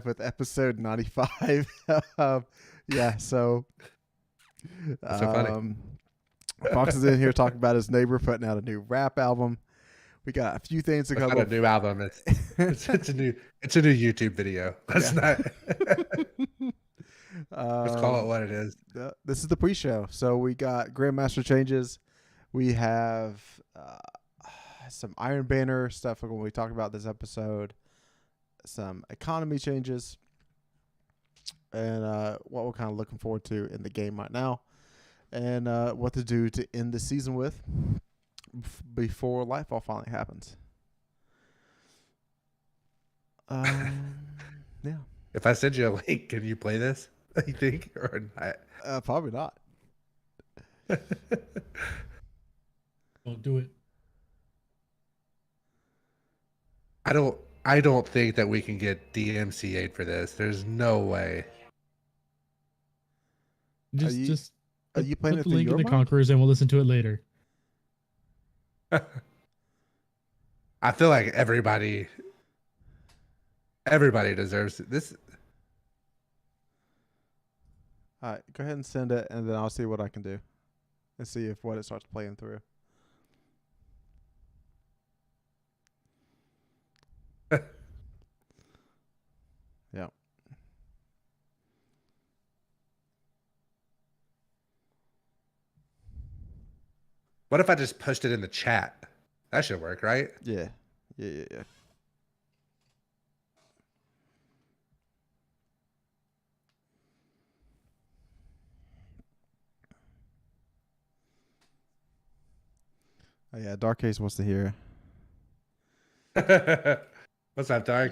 live with episode 95. Yeah, so That's so funny. Fox is in here talking about his neighbor putting out a new rap album. We got a few things to It's cover. not a new album. It's a new YouTube video. Let's not. Let's call it what it is. This is the pre-show. So we got GrandMaster changes. We have some Iron Banner stuff when we talk about this episode. Some economy changes. And what we're kind of looking forward to in the game right now. And what to do to end the season with before Lightfall finally happens. Yeah. If I send you a link, can you play this? You think or not? Probably not. Don't do it. I don't think that we can get DMCA'd for this. There's no way. Are you playing put it the through link your in the mod? Conquerors and we'll listen to it later. I feel like everybody deserves this. All right, go ahead and send it, and then I'll see what I can do and see if what it starts playing through. Yeah. What if I just pushed it in the chat? That should work, right? Yeah. Oh, yeah, Dark Case wants to hear. What's up, Dark?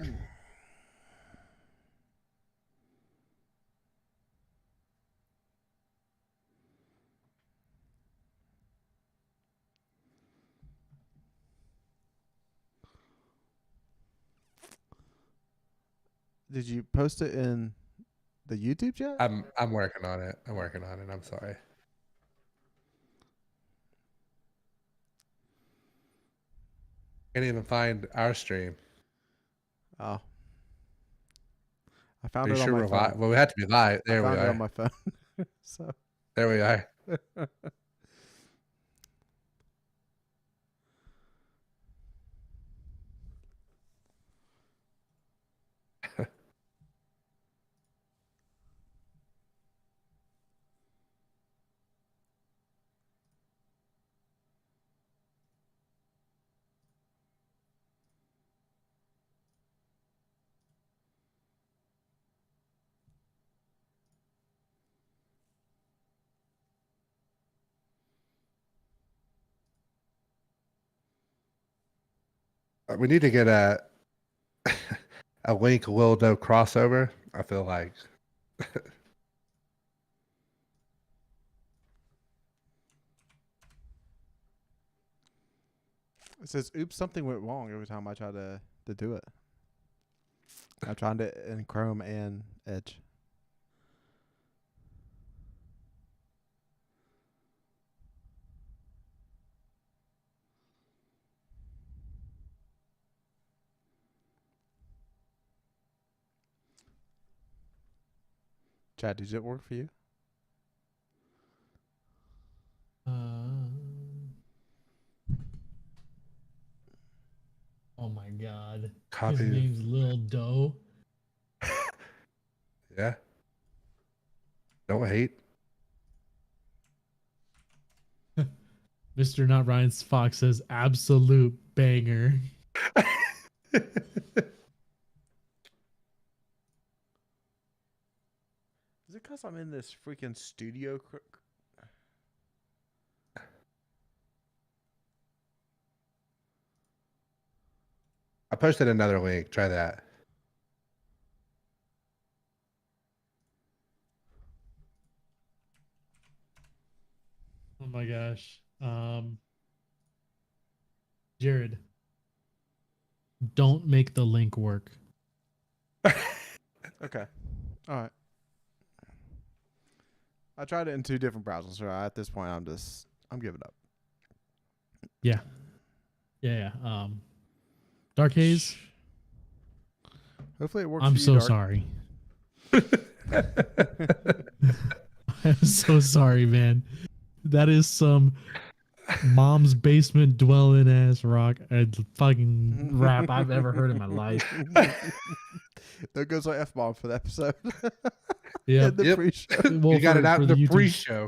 Did you post it in the YouTube chat? I'm working on it. I'm sorry. Can't even find our stream. Oh. I found Are it you on sure my we're phone. live? Well, we have to be live. There we I found it are. on my phone. So There we are. We need to get a Link Wildo crossover. I feel like. it says, oops, something went wrong every time I try to do it. I'm trying to in Chrome and Edge. Chad, did it work for you? Oh my God. Copy. His name's Lil Doe. Yeah. Don't hate. Mr. NotRyanFox says absolute banger. Is it because I'm in this freaking studio? I posted another link. Try that. Oh my gosh. Jared, don't make the link work. Okay. All right. I tried it in 2 different browsers. So at this point, I'm giving up. Yeah. Dark Haze, Hopefully it works. I'm for you, so Dark. sorry. I'm so sorry, man. That is some mom's basement dwelling ass rock and fucking rap I've ever heard in my life. There goes our F-bomb for the episode. Yeah, In the pre-show. well, You got it out in the YouTube. pre-show.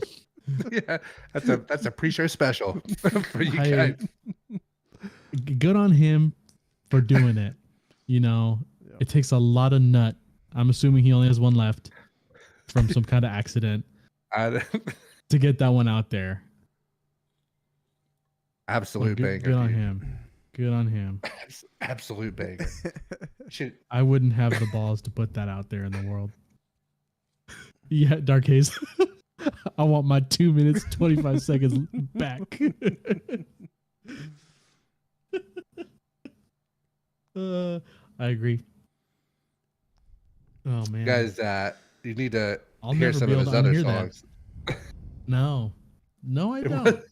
Yeah, that's a pre-show special for you I- guys. Good on him for doing it. You know, Yeah. it takes a lot of nut. I'm assuming he only has one left from some kind of accident to get that one out there. Absolute banger. Good on dude. him. Good on him. Absolute banger. Should I wouldn't have the balls to put that out there in the world. Yeah, Dark Haze. I want my 2 minutes, 25 seconds back. I agree. Oh, man. you guys, you need to I'll hear never some be of able his to other unhear that. songs. No, I don't.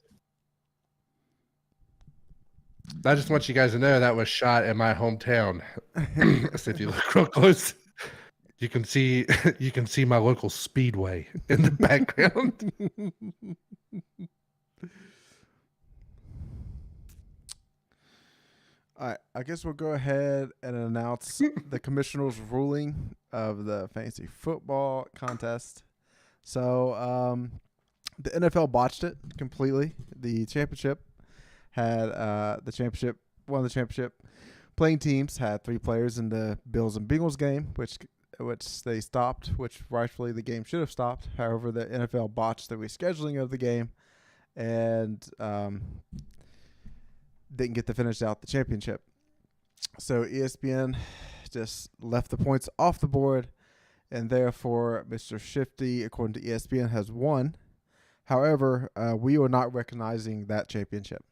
I just want you guys to know that was shot in my hometown. So if you look real close, you can see my local speedway in the background. All right, I guess we'll go ahead and announce the commissioner's ruling of the fantasy football contest. So, the NFL botched it completely. The championship had one of the championship playing teams had 3 players in the Bills and Bengals game, which they stopped, which rightfully the game should have stopped. However, the NFL botched the rescheduling of the game and didn't get to finish out the championship. So ESPN just left the points off the board, and therefore Mr. Shifty, according to ESPN, has won. However, we are not recognizing that championship.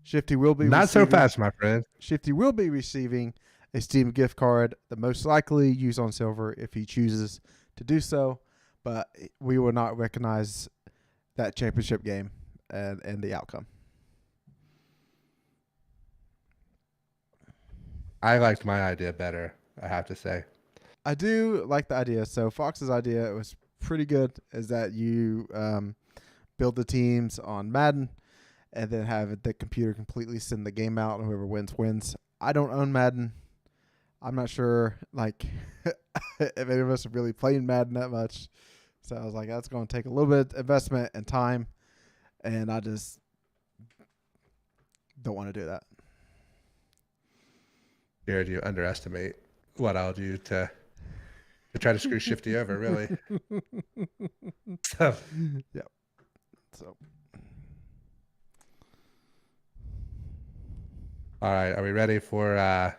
Shifty will be Not so fast, my friend. Shifty will be receiving a Steam gift card, the most likely used on silver if he chooses to do so, but we will not recognize that championship game and the outcome. I liked my idea better, I have to say. I do like the idea. So Fox's idea was pretty good, is that you build the teams on Madden and then have the computer completely send the game out, and whoever wins. I don't own Madden. I'm not sure like if any of us are really playing Madden that much. So I was like, that's going to take a little bit of investment and time, and I just don't want to do that. Jared, you underestimate what I'll do to try to screw Shifty over, really. So, Yeah. So all right, are we ready for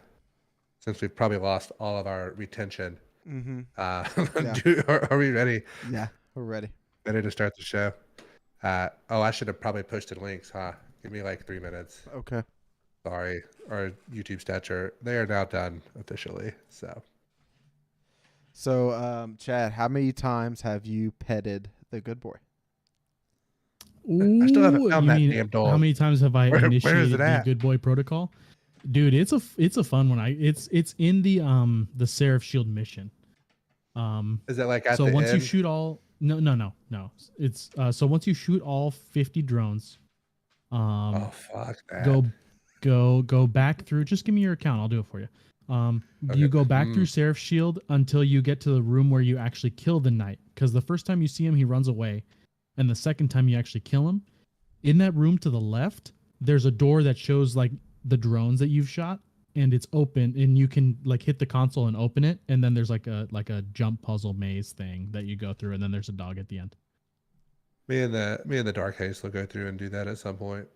since we've probably lost all of our retention? Are we ready? yeah, we're ready. Ready to start the show? I should have probably posted links, huh? Give me like 3 minutes. Okay. Sorry, our YouTube stats they are now done officially. So, Chad, how many times have you petted the good boy? I still haven't Ooh, found you that mean, damn dog. How many times have I Where is initiated it the at? Good Boy Protocol? Dude, it's a fun one. It's in the Seraph Shield mission. Is it like at so the once end? you shoot all no. It's so once you shoot all 50 drones, Oh fuck that! go back through. Just give me your account. I'll do it for you. Okay. You go back through Seraph Shield until you get to the room where you actually kill the knight. Because the first time you see him, he runs away, and the second time you actually kill him, in that room to the left, there's a door that shows like the drones that you've shot, and it's open, and you can like hit the console and open it, and then there's like a jump puzzle maze thing that you go through, and then there's a dog at the end. Me and the Dark Haze will go through and do that at some point.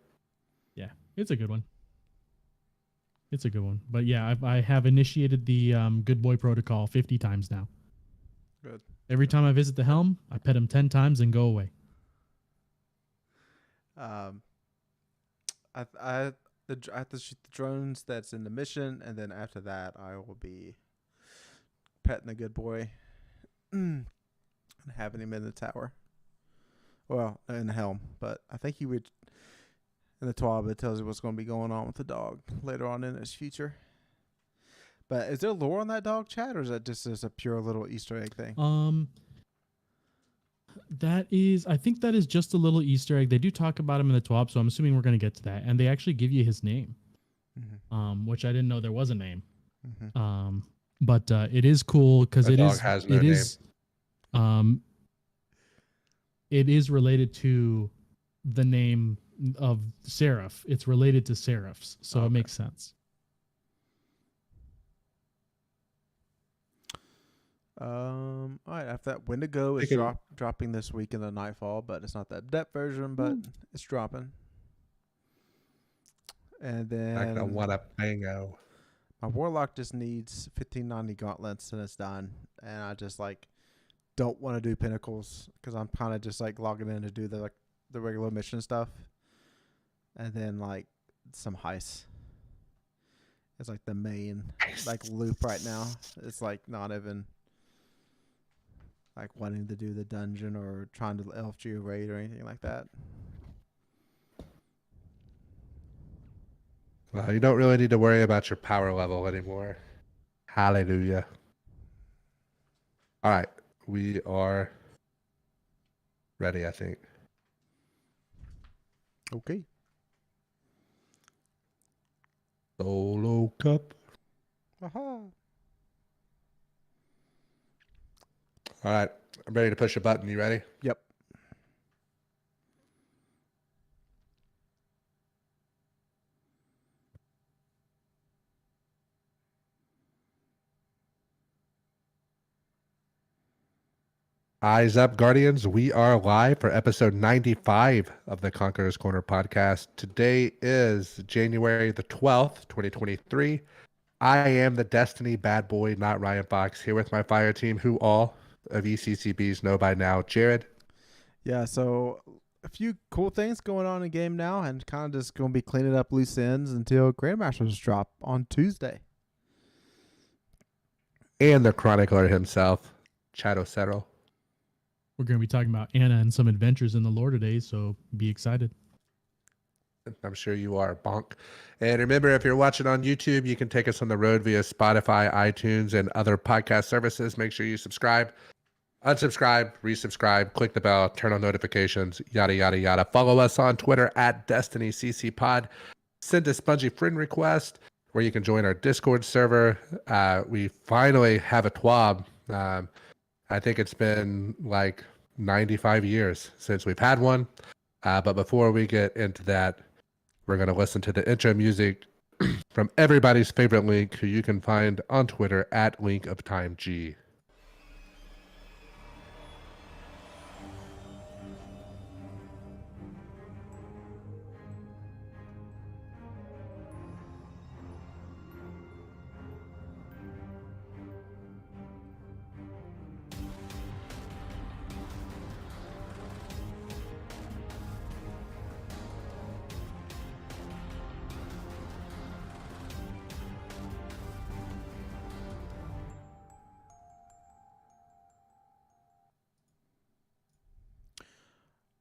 Yeah, it's a good one. It's a good one. But yeah, I have initiated the Good Boy Protocol 50 times now. Good. Every time I visit the helm, I pet him 10 times and go away. I have to shoot the drones that's in the mission, and then after that, I will be petting the good boy and having him in the tower. Well, in the helm, but I think he would. In the TWAB, it tells you what's going to be going on with the dog later on in his future. But is there lore on that dog, Chad, or is that just as a pure little Easter egg thing? I think that is just a little Easter egg. They do talk about him in the TWAB, so I'm assuming we're going to get to that. And they actually give you his name, which I didn't know there was a name. But it is cool because The dog has no name. It is related to the name of Seraph. It's related to Seraphs, so it makes sense. All right, after that, Wendigo is dropping this week in the Nightfall, but it's not the depth version, but it's dropping. And then I want a bango. My Warlock just needs 1590 gauntlets and it's done. And I just don't want to do pinnacles because I'm kind of just logging in to do the regular mission stuff, and then some heists. It's the main loop right now. It's not even wanting to do the dungeon or trying to LFG a raid or anything like that. Well, you don't really need to worry about your power level anymore. Hallelujah. All right. We are ready, I think. Okay. Solo cup. Aha. All right. I'm ready to push a button. You ready? Yep. Eyes up, Guardians. We are live for episode 95 of the Conqueror's Corner podcast. Today is January the 12th, 2023. I am the Destiny bad boy, NotRyanFox, here with my fire team, who all of ECCBs know by now. Jared? Yeah, so a few cool things going on in game now, and kind of just going to be cleaning up loose ends until GrandMasters drop on Tuesday. And the chronicler himself, chadocero. We're going to be talking about Anna and some adventures in the lore today, so be excited. I'm sure you are, bonk. And remember, if you're watching on YouTube, you can take us on the road via Spotify, iTunes, and other podcast services. Make sure you subscribe, unsubscribe, resubscribe, click the bell, turn on notifications, yada, yada, yada. Follow us on Twitter at DestinyCCPod. Send a spongy friend request where you can join our Discord server. We finally have a TWAB. I think it's been 95 years since we've had one. But before we get into that, we're going to listen to the intro music from everybody's favorite Link, who you can find on Twitter at LinkOfTimeG.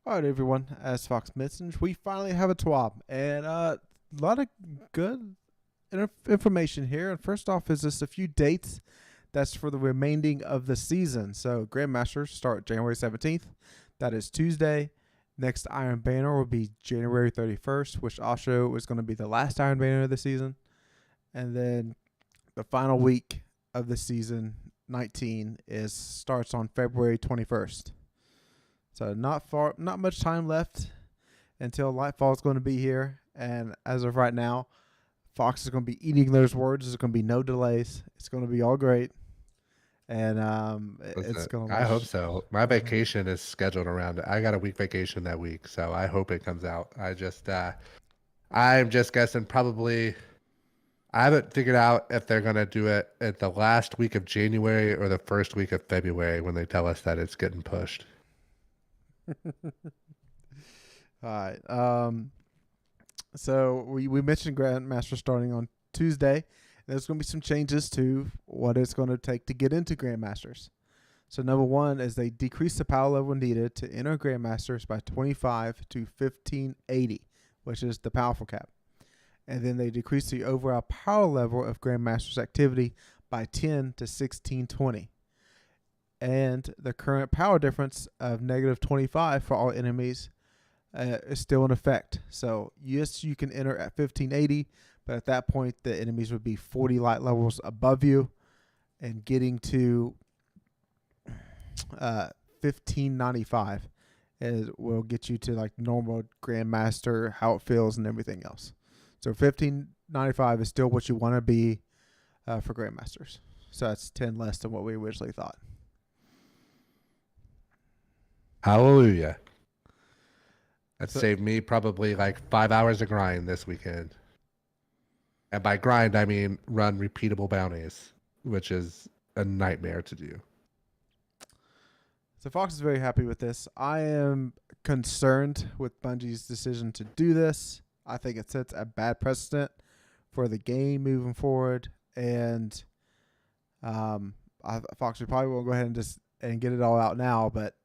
All right, everyone. As Fox mentioned, we finally have a TWAB, and a lot of good information here. And first off is just a few dates that's for the remaining of the season. So GrandMasters start January 17th. That is Tuesday. Next Iron Banner will be January 31st, which also is going to be the last Iron Banner of the season. And then the final week of the season, 19, starts on February 21st. So not much time left until Lightfall is going to be here. And as of right now, Fox is going to be eating those words. There's going to be no delays. It's going to be all great. And it's going to. I hope so. My vacation is scheduled around it. I got a week vacation that week, so I hope it comes out. I'm just guessing probably. I haven't figured out if they're going to do it at the last week of January or the first week of February when they tell us that it's getting pushed. All right. So we mentioned GrandMaster starting on Tuesday. There's going to be some changes to what it's going to take to get into GrandMasters. So number one is they decrease the power level needed to enter GrandMasters by 25 to 1580, which is the powerful cap. and then they decrease the overall power level of Grandmaster's activity by 10 to 1620. And the current power difference of negative 25 for all enemies is still in effect. So yes, you can enter at 1580, but at that point the enemies would be 40 light levels above you, and getting to 1595 will get you to like normal Grandmaster, how it feels and everything else. So 1595 is still what you want to be for Grandmasters. So that's 10 less than what we originally thought. Hallelujah. That saved me probably like 5 hours of grind this weekend. And by grind, I mean run repeatable bounties, which is a nightmare to do. So Fox is very happy with this. I am concerned with Bungie's decision to do this. I think it sets a bad precedent for the game moving forward. And Fox, we probably won't go ahead and get it all out now, but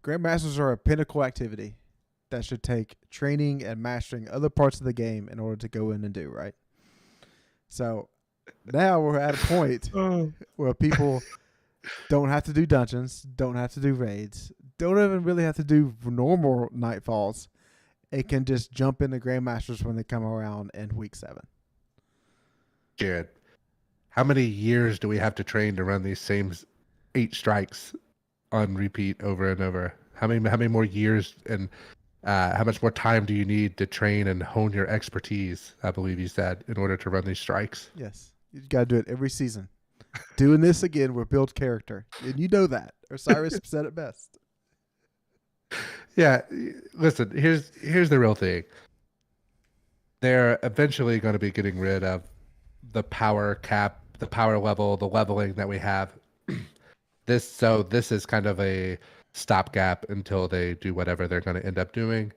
Grandmasters are a pinnacle activity that should take training and mastering other parts of the game in order to go in and do, right? So now we're at a point where people don't have to do dungeons, don't have to do raids, don't even really have to do normal nightfalls. It can just jump into Grandmasters when they come around in week 7. Jared, how many years do we have to train to run these same 8 strikes on repeat over and over? How many more years and how much more time do you need to train and hone your expertise, I believe you said, in order to run these strikes? Yes. You got to do it every season. Doing this again will build character. And you know that. Osiris said it best. Yeah. Listen, here's the real thing. They're eventually going to be getting rid of the power cap, the power level, the leveling that we have. This is kind of a stopgap until they do whatever they're going to end up doing.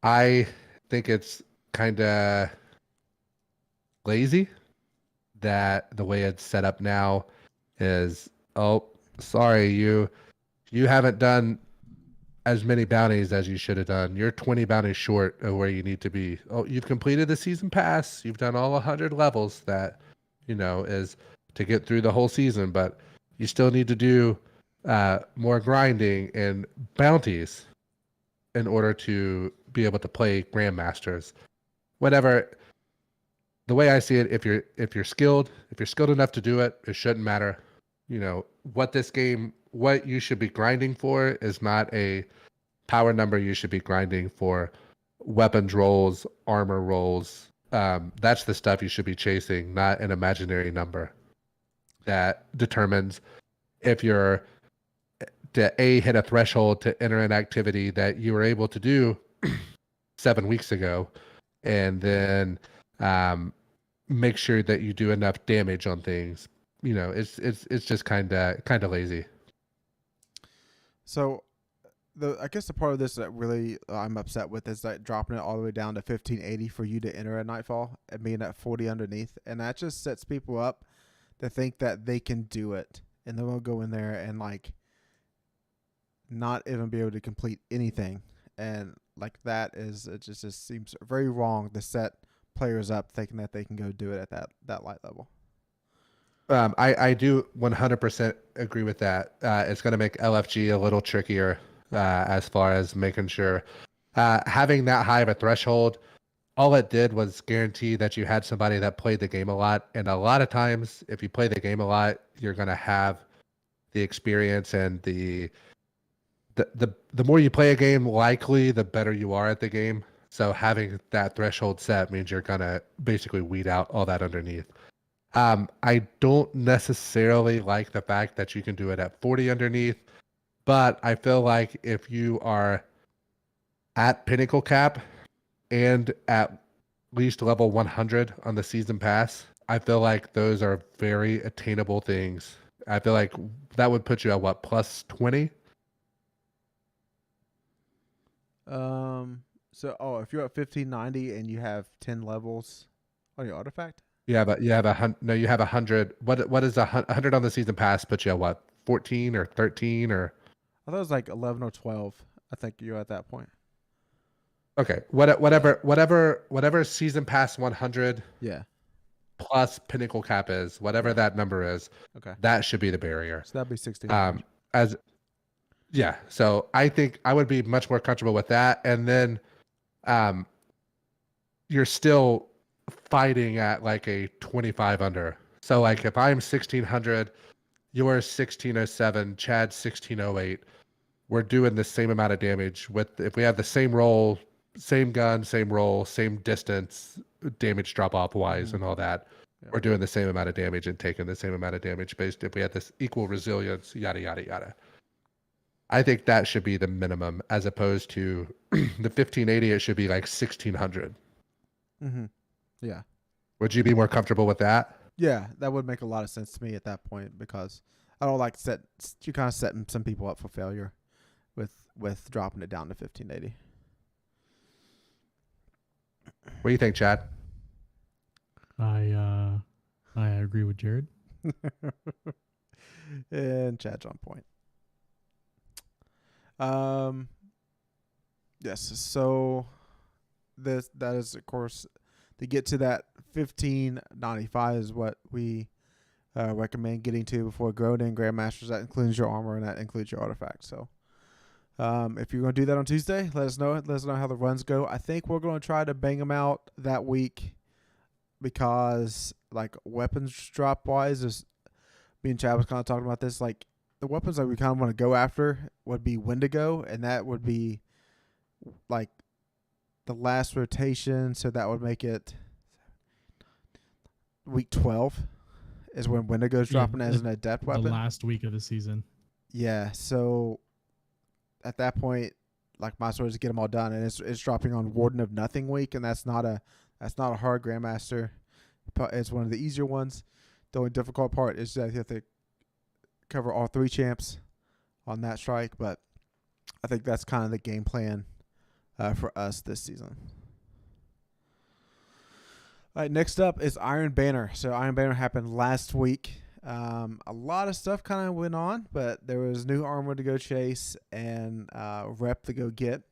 I think it's kind of lazy that the way it's set up now is, oh, sorry, you haven't done as many bounties as you should have done. You're 20 bounties short of where you need to be. Oh, you've completed the season pass. You've done all 100 levels that, is to get through the whole season, but you still need to do more grinding and bounties in order to be able to play Grandmasters. Whatever. The way I see it, if you're skilled enough to do it, it shouldn't matter. What you should be grinding for is not a power number. You should be grinding for weapons rolls, armor rolls. That's the stuff you should be chasing, not an imaginary number that determines if you're to hit a threshold to enter an activity that you were able to do 7 weeks ago, and then make sure that you do enough damage on things. It's just kind of lazy. So, I guess the part of this that really I'm upset with is like dropping it all the way down to 1580 for you to enter a nightfall and being at 40 underneath, and that just sets people up to think that they can do it, and then we'll go in there and like not even be able to complete anything, and like it just seems very wrong to set players up thinking that they can go do it at that light level. I do 100% agree with that. It's going to make LFG a little trickier as far as making sure having that high of a threshold. All it did was guarantee that you had somebody that played the game a lot. And a lot of times, if you play the game a lot, you're going to have the experience, and the more you play a game, likely the better you are at the game. So having that threshold set means you're going to basically weed out all that underneath. I don't necessarily like the fact that you can do it at 40 underneath, but I feel like if you are at pinnacle cap and at least level 100 on the season pass, I feel like those are very attainable things. I feel like that would put you at what, plus 20? If you're at 1590 and you have 10 levels on your artifact? You have 100. What is 100 on the season pass put you at what, 14 or 13 or? I thought it was like 11 or 12. I think you're at that point. Okay, whatever season pass 100 Yeah. plus pinnacle cap is, whatever that number is, Okay. that should be the barrier. So that'd be 1600. As yeah, so I think I would be much more comfortable with that, and then you're still fighting at like a 25 under. So like if I'm 1600, you're 1607, Chad 1608. We're doing the same amount of damage with if we have the same roll, same gun, same roll, same distance, damage drop off wise and all that. Yeah. We're doing the same amount of damage and taking the same amount of damage based if we had this equal resilience, yada yada yada. I think that should be the minimum as opposed to the 1580. It should be like 1600. Yeah. Would you be more comfortable with that? Yeah, that would make a lot of sense to me at that point because I don't like you kind of setting some people up for failure with dropping it down to 1580. What do you think, Chad? I agree with Jared. And Chad's on point. Yes, so that is of course to get to that 1595 is what we recommend getting to before going in Grandmasters. That includes your armor and that includes your artifact. So if you're going to do that on Tuesday, let us know. Let us know how the runs go. I think we're going to try to bang them out that week because like weapons drop wise, is me and Chad was kind of talking about this. Like the weapons that we kind of want to go after would be Wendigo, and that would be like the last rotation. So that would make it week 12 is when Wendigo's dropping as an adept weapon. The last week of the season. Yeah, so at that point, like my sword is get them all done, and it's dropping on Warden of Nothing week, and that's not a hard Grandmaster. It's one of the easier ones. The only difficult part is that you have to cover all 3 champs on that strike, but I think that's kind of the game plan for us this season. All right, next up is Iron Banner. So Iron Banner happened last week. A lot of stuff kind of went on, but there was new armor to go chase and rep to go get.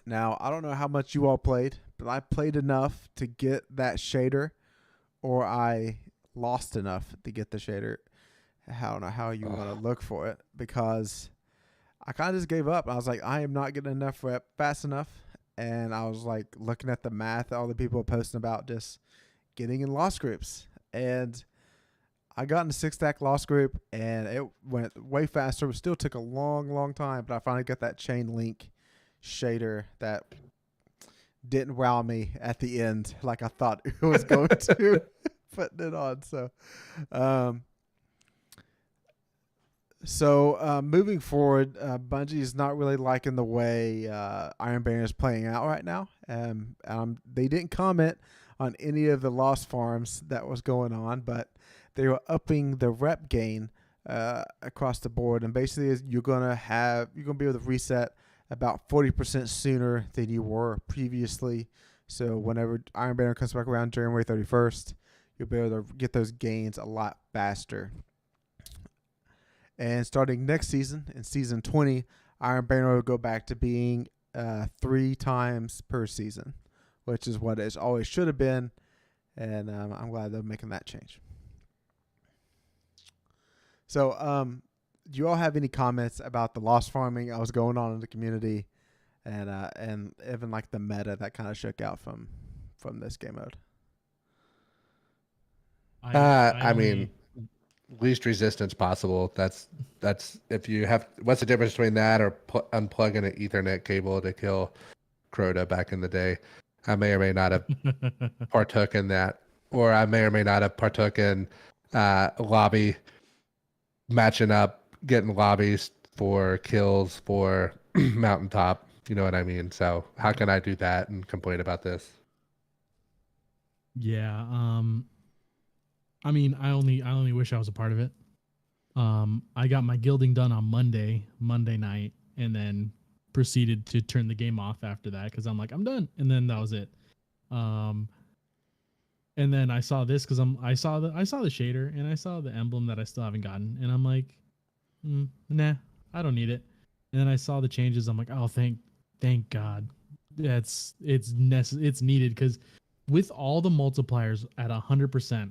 Now, I don't know how much you all played, but I played enough to get that shader, or I lost enough to get the shader. I don't know how you want to look for it because I kind of just gave up. I was like, I am not getting enough rep fast enough. And I was like looking at the math, all the people posting about just getting in loss groups. And I got in the 6-stack loss group and it went way faster. It still took a long, long time. But I finally got that chain link shader that didn't wow me at the end like I thought it was going to putting it on. So moving forward, Bungie is not really liking the way Iron Banner is playing out right now. They didn't comment on any of the lost farms that was going on, but they were upping the rep gain across the board. And basically, you're gonna be able to reset about 40% sooner than you were previously. So whenever Iron Banner comes back around January 31st, you'll be able to get those gains a lot faster. And starting next season, in season 20, Iron Banner will go back to being 3 times per season, which is what it always should have been. And I'm glad they're making that change. So, do you all have any comments about the lost farming that was going on in the community, and even like the meta that kind of shook out from this game mode? I mean, least resistance possible. That's if you have. What's the difference between that or unplugging an Ethernet cable to kill Crota back in the day? I may or may not have partook in that, or I may or may not have partook in lobby matching up, getting lobbies for kills for mountaintop. You know what I mean? So how can I do that and complain about this? Yeah. I mean, I only wish I was a part of it. I got my guilding done on Monday night, and then proceeded to turn the game off after that because I'm like, I'm done, and then that was it. And then I saw this because I saw the shader and I saw the emblem that I still haven't gotten, and I'm like, nah, I don't need it. And then I saw the changes. I'm like, oh, thank God, it's needed, because with all the multipliers at 100%,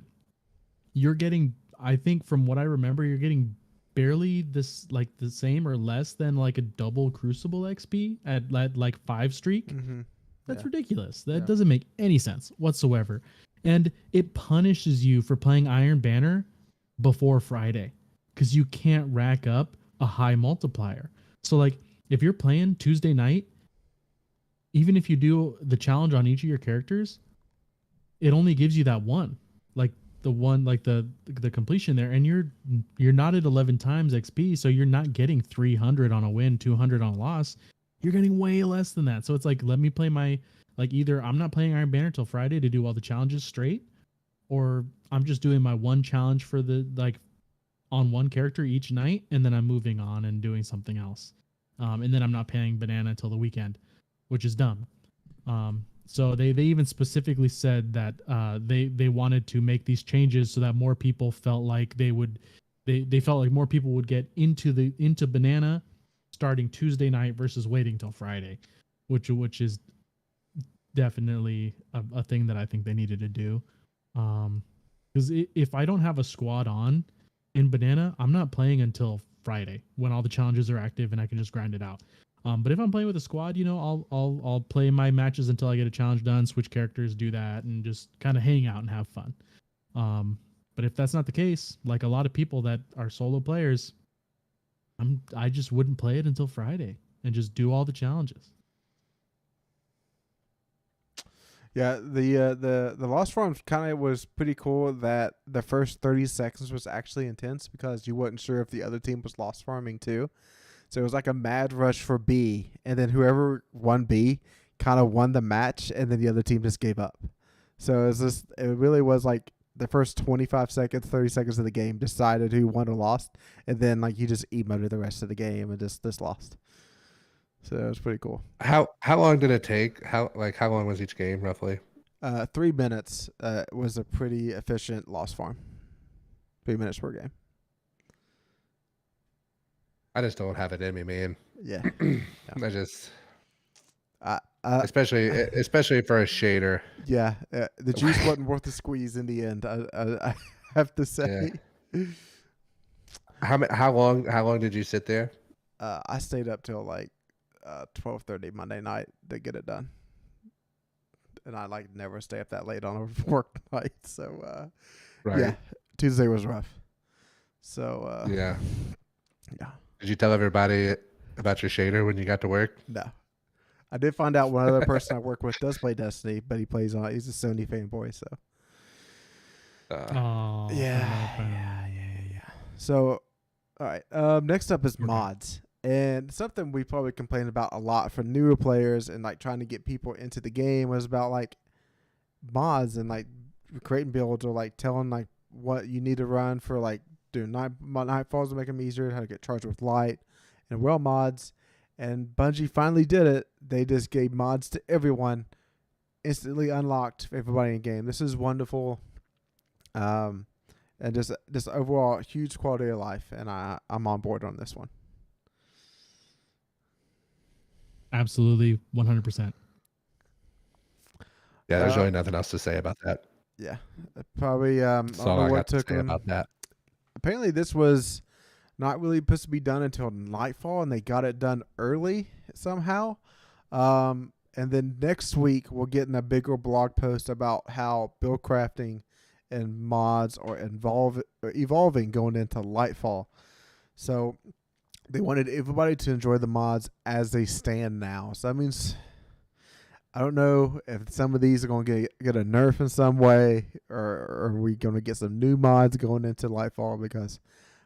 you're getting, I think from what I remember, you're getting barely this, like the same or less than like a double Crucible XP at like 5 streak. Mm-hmm. That's Yeah. ridiculous. That Yeah. doesn't make any sense whatsoever. And it punishes you for playing Iron Banner before Friday, because you can't rack up a high multiplier. So like if you're playing Tuesday night, even if you do the challenge on each of your characters, it only gives you that one, like the one, like the completion there, and you're not at 11 times XP, so you're not getting 300 on a win, 200 on a loss. You're getting way less than that. So it's like, let me play my, like, either I'm not playing Iron Banner till Friday to do all the challenges straight, or I'm just doing my one challenge for the, like, on one character each night, and then I'm moving on and doing something else. And then I'm not paying Banana until the weekend, which is dumb. So they even specifically said that they wanted to make these changes so that more people felt like they felt like more people would get into Banana starting Tuesday night versus waiting till Friday, which is definitely a thing that I think they needed to do. Because if I don't have a squad on in Banana, I'm not playing until Friday when all the challenges are active and I can just grind it out. But if I'm playing with a squad, I'll play my matches until I get a challenge done, switch characters, do that, and just kind of hang out and have fun. But if that's not the case, like a lot of people that are solo players, I just wouldn't play it until Friday and just do all the challenges. Yeah, the Lost Farms kind of was pretty cool that the first 30 seconds was actually intense because you wasn't sure if the other team was Lost Farming too. So it was like a mad rush for B, and then whoever won B kind of won the match, and then the other team just gave up. So it really was like the first 25 seconds, 30 seconds of the game decided who won or lost, and then like you just emoted the rest of the game and just lost. So it was pretty cool. How long did it take? How long was each game roughly? 3 minutes was a pretty efficient Lost Farm. 3 minutes per game. I just don't have it in me, man. Yeah. I just, Uh, especially for a shader. Yeah, the juice wasn't worth the squeeze in the end. I have to say. Yeah. How long did you sit there? I stayed up till like 12:30 Monday night to get it done, and I like never stay up that late on a work night. So Right. yeah, Tuesday was rough. So Yeah. yeah, Did you tell everybody about your shader when you got to work? no. I did find out one other person I work with does play Destiny, but he's a Sony fanboy. So Oh, yeah. So all right, next up is mods. And something we probably complain about a lot for newer players and like trying to get people into the game was about like mods and like creating builds or like telling like what you need to run for like doing nightfalls to make them easier, how to get charged with light and well mods. And Bungie finally did it. They just gave mods to everyone, instantly unlocked for everybody in the game. This is wonderful. And just overall huge quality of life. And I'm on board on this one. Absolutely, 100%. Yeah, there's really nothing else to say about that. Yeah, probably. That's all I got to say about that. Apparently, this was not really supposed to be done until nightfall, and they got it done early somehow. And then next week, we're getting a bigger blog post about how build crafting and mods are evolving going into Lightfall. So they wanted everybody to enjoy the mods as they stand now. So that means I don't know if some of these are going to get a nerf in some way, or are we going to get some new mods going into Lightfall, because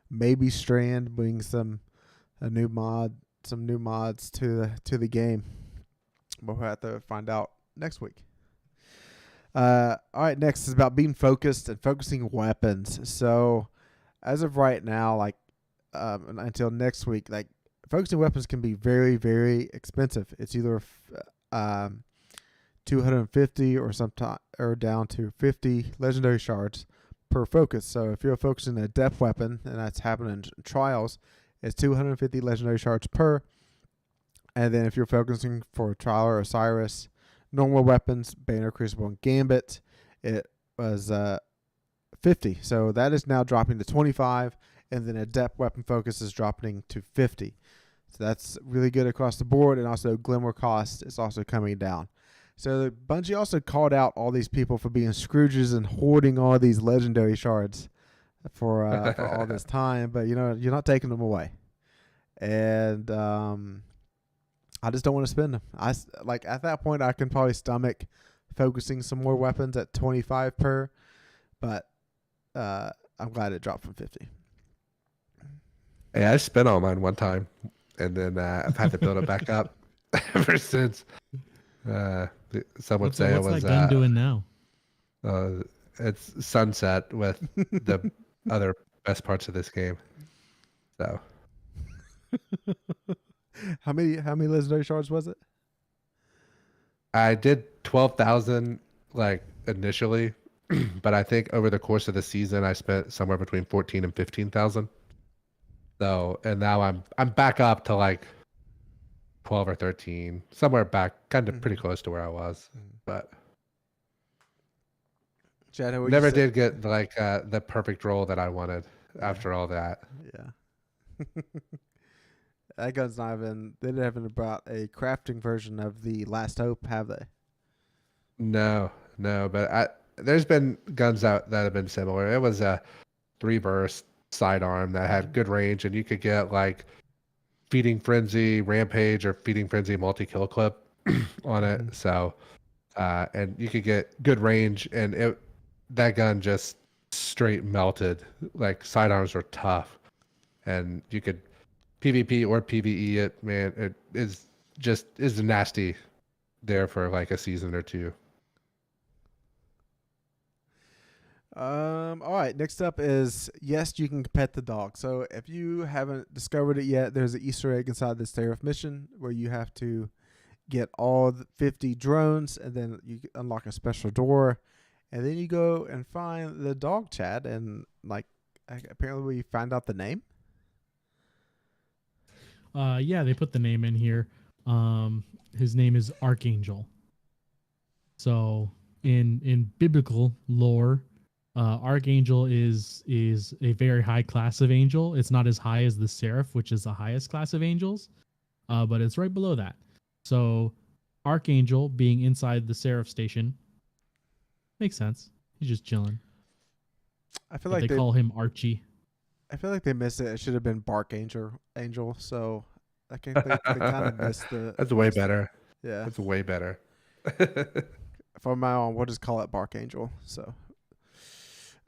maybe Strand brings some new mods to the game. We'll have to find out next week. All right, next is about being focused and focusing weapons. So as of right now, like until next week, like focusing weapons can be very, very expensive. It's either 250 or down to 50 legendary shards per focus. So if you're focusing a depth weapon, and that's happening in trials, it's 250 legendary shards per. And then if you're focusing for Trial or Osiris, normal weapons, Banner, Crucible, and Gambit, it was 50. So that is now dropping to 25. And then Adept weapon focus is dropping to 50. So that's really good across the board. And also Glimmer cost is also coming down. So Bungie also called out all these people for being Scrooges and hoarding all these legendary shards for all this time. But, you're not taking them away. And I just don't want to spend them. At that point, I can probably stomach focusing some more weapons at 25 per. But I'm glad it dropped from 50. Yeah, I spent all mine one time, and then I've had to build it back up ever since. Some would say it was. What's that gun doing now? It's sunset with the other best parts of this game. So, how many legendary shards was it? I did 12,000 initially, but I think over the course of the season I spent somewhere between 14 and 15,000. So, and now I'm back up to 12 or 13, somewhere back, kind of pretty close to where I was, but Chad, never did get the perfect roll that I wanted after all that. Yeah. That gun's not even. They haven't brought a crafting version of the Last Hope, have they? No, but there's been guns out that have been similar. It was a 3-burst sidearm that had good range, and you could get Feeding Frenzy Rampage or Feeding Frenzy multi-kill clip on it. So, and you could get good range, and that gun just straight melted. Sidearms were tough, and you could PvP or PvE it. Man, it is nasty there for a season or two. All right. Next up is, yes, you can pet the dog. So if you haven't discovered it yet, there's an Easter egg inside this Seraph mission where you have to get all 50 drones, and then you unlock a special door, and then you go and find the dog, Chad, and apparently we find out the name. Yeah, they put the name in here. His name is Archangel. So in biblical lore, Archangel is a very high class of angel. It's not as high as the Seraph, which is the highest class of angels, but it's right below that. So Archangel being inside the Seraph station makes sense. He's just chilling. I feel like they call him Archie. I feel like they missed it. It should have been Bark Angel. So I think they kind of missed the. That's way better. Yeah, that's way better. From now on, we'll just call it Bark Angel. So,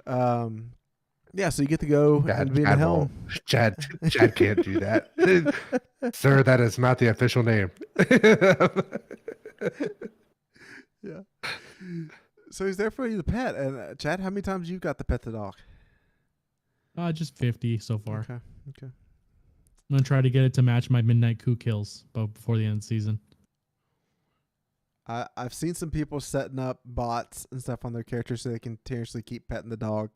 yeah. So you get to go and be in the helm. Chad can't do that, sir. That is not the official name. Yeah. So he's there for you to pet. And Chad, how many times you got to pet the dog? Just 50 so far. Okay. I'm gonna try to get it to match my midnight coup kills, but before the end of the season. I've seen some people setting up bots and stuff on their characters so they can continuously keep petting the dog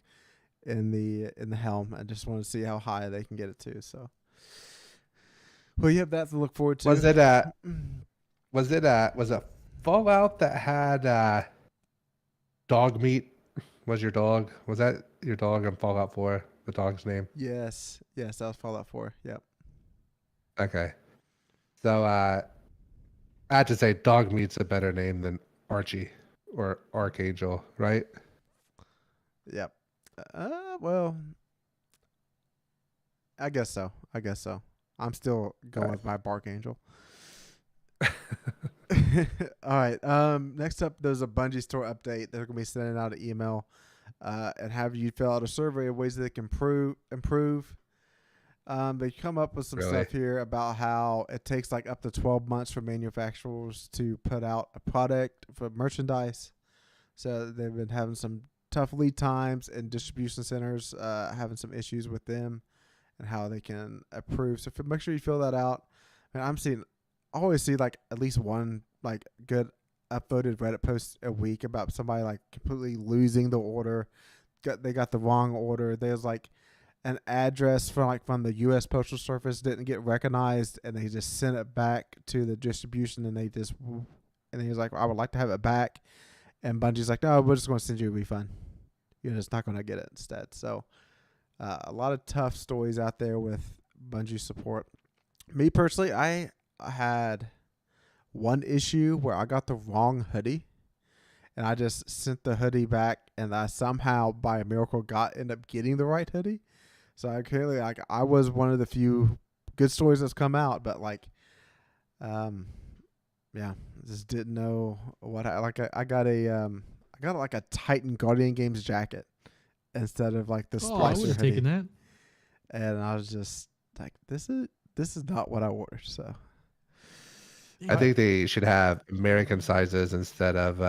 in the helm. I just want to see how high they can get it to. So, well, you have that to look forward to. Was it Fallout that had dog meat? Was that your dog on Fallout 4? The dog's name? Yes, that was Fallout 4. Yep. Okay. So I have to say dog meat's a better name than Archie or Archangel, right? Yep. Well, I guess so. I'm still going with my Bark Angel. All right. Next up, there's a Bungie store update. They're going to be sending out an email and have you fill out a survey of ways that they can improve. They come up with some stuff here about how it takes up to 12 months for manufacturers to put out a product for merchandise. So they've been having some tough lead times, and distribution centers having some issues with them and how they can approve. So make sure you fill that out. And I always see at least one good upvoted Reddit post a week about somebody completely losing the order. They got the wrong order. There's an address from the U.S. Postal Service didn't get recognized, and they just sent it back to the distribution, and he was like, I would like to have it back, and Bungie's like, no, we're just going to send you a refund. You're just not going to get it instead. So a lot of tough stories out there with Bungie support. Me personally, I had one issue where I got the wrong hoodie, and I just sent the hoodie back, and I somehow, by a miracle, ended up getting the right hoodie. So I clearly, like, I was one of the few good stories that's come out, but yeah, just didn't know what I got like a Titan Guardian Games jacket instead of like the Oh, I would Splicer have hoodie, taken that. and I was just like, this is not what I ordered. So I think they should have American sizes instead of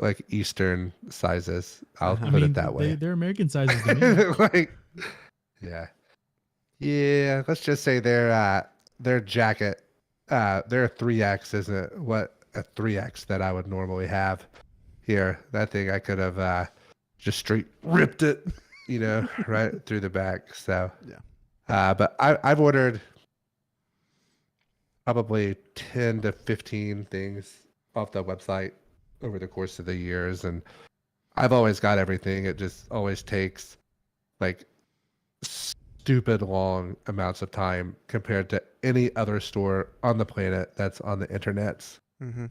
like Eastern sizes. I'll put it that way. They're American sizes to me. Like, yeah. Let's just say their jacket, their 3X isn't what a 3X that I would normally have here. That thing I could have just straight ripped it, right through the back. So yeah. But I've ordered probably 10 to 15 things off the website over the course of the years, and I've always got everything. It just always takes like stupid long amounts of time compared to any other store on the planet that's on the internet. Mm-hmm.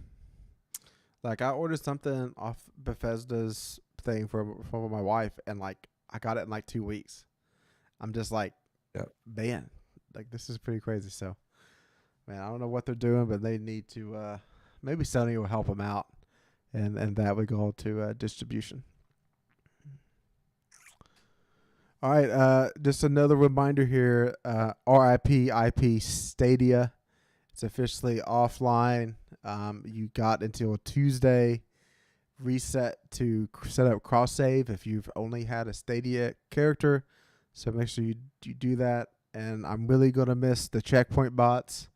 Like, I ordered something off Bethesda's thing for my wife, and like I got it in like 2 weeks. I'm just like, man, like, this is pretty crazy. So, man, I don't know what they're doing, but they need to maybe Sony will help them out, and that would go to distribution. All right, just another reminder here. RIP IP Stadia. It's officially offline. You got until Tuesday reset to set up cross save if you've only had a Stadia character. So make sure you do that. And I'm really going to miss the checkpoint bots.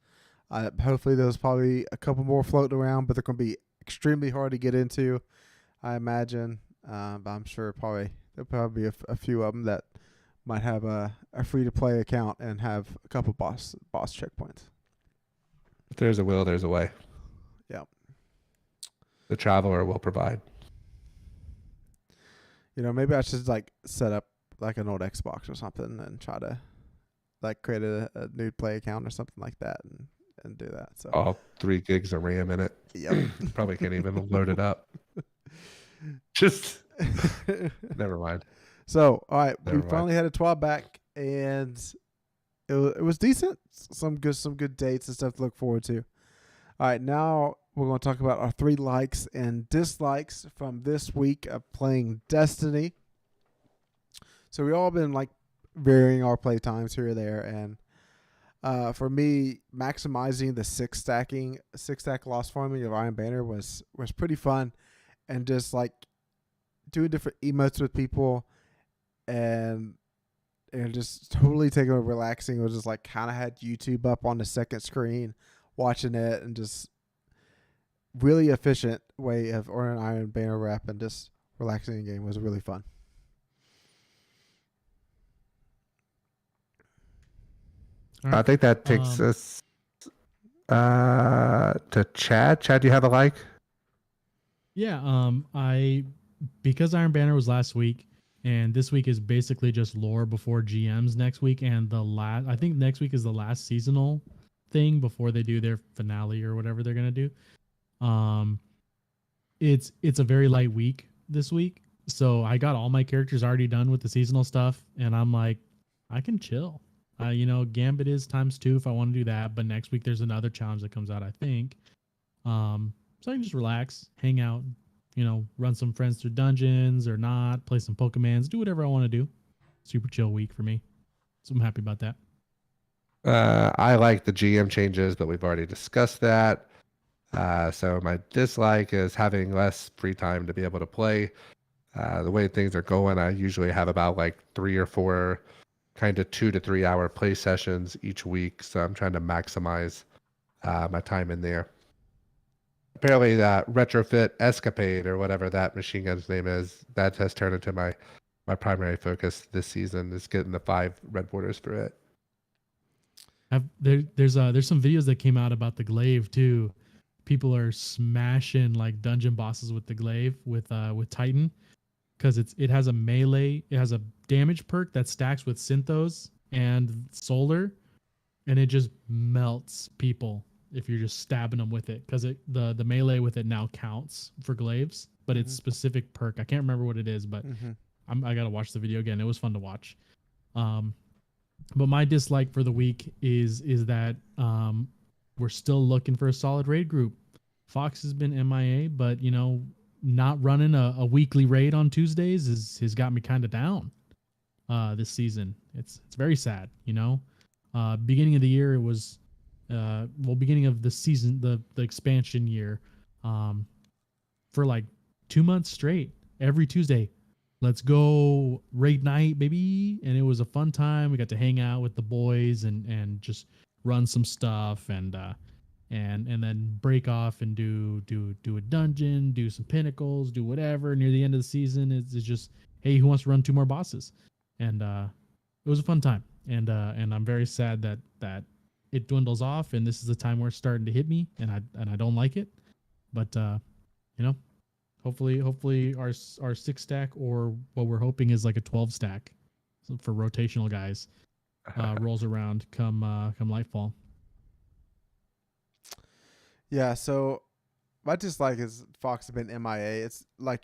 Hopefully there's probably a couple more floating around, but they're going to be extremely hard to get into, I imagine. But I'm sure there'll probably be a few of them that might have a free-to-play account and have a couple boss checkpoints. If there's a will, there's a way. Yeah. The traveler will provide. Maybe I should like set up like an old Xbox or something and try to like create a new play account or something like that and do that. So all 3 gigs of RAM in it. Yep. Probably can't even load it up. Just never mind. So all right, we finally had a TWAB back, and it was decent. Some good dates and stuff to look forward to. All right, now we're going to talk about our 3 likes and dislikes from this week of playing Destiny. So we all been like varying our play times here or there, and for me, maximizing the 6-stack loss farming of Iron Banner was pretty fun, and just like doing different emotes with people, and just totally taking it relaxing. It was just like kind of had YouTube up on the second screen, watching it, and just really efficient way of earning Iron Banner rep and just relaxing in the game was really fun. Right. I think that takes us to Chad. Chad, do you have a like? Yeah, because Iron Banner was last week, and this week is basically just lore before GMs next week, and I think next week is the last seasonal thing before they do their finale or whatever they're gonna do. It's a very light week this week, so I got all my characters already done with the seasonal stuff, and I'm like, I can chill. Gambit is ×2 if I want to do that, but next week there's another challenge that comes out, I think. So I can just relax, hang out, run some friends through dungeons or not, play some Pokemons, do whatever I want to do. Super chill week for me. So I'm happy about that. I like the GM changes, but we've already discussed that. So my dislike is having less free time to be able to play. The way things are going, I usually have about like 3 or 4 kind of 2 to 3 hour play sessions each week. So I'm trying to maximize my time in there. apparently that retrofit escapade or whatever that machine gun's name is, that has turned into my primary focus this season, is getting the 5 red borders for it. There's some videos that came out about the glaive too. People are smashing like dungeon bosses with the glaive with Titan, because it has a melee, it has a damage perk that stacks with synthos and solar, and it just melts people if you're just stabbing them with it, because the melee with it now counts for glaives, but it's specific perk. I can't remember what it is, but I gotta watch the video again. It was fun to watch. But my dislike for the week is that we're still looking for a solid raid group. Fox has been MIA, but not running a weekly raid on Tuesdays has got me kind of down this season. It's very sad. Beginning of the year it was beginning of the season, the expansion year, for like 2 months straight, every Tuesday, let's go raid night, baby. And it was a fun time. We got to hang out with the boys and just run some stuff and then break off and do a dungeon, do some pinnacles, do whatever. Near the end of the season, it's just, hey, who wants to run 2 more bosses? And it was a fun time. And I'm very sad that it dwindles off, and this is the time where it's starting to hit me, and I don't like it. But hopefully our 6 stack, or what we're hoping is like a 12 stack for rotational guys, rolls around come Lightfall. Yeah, so my dislike is Fox has been MIA. It's like,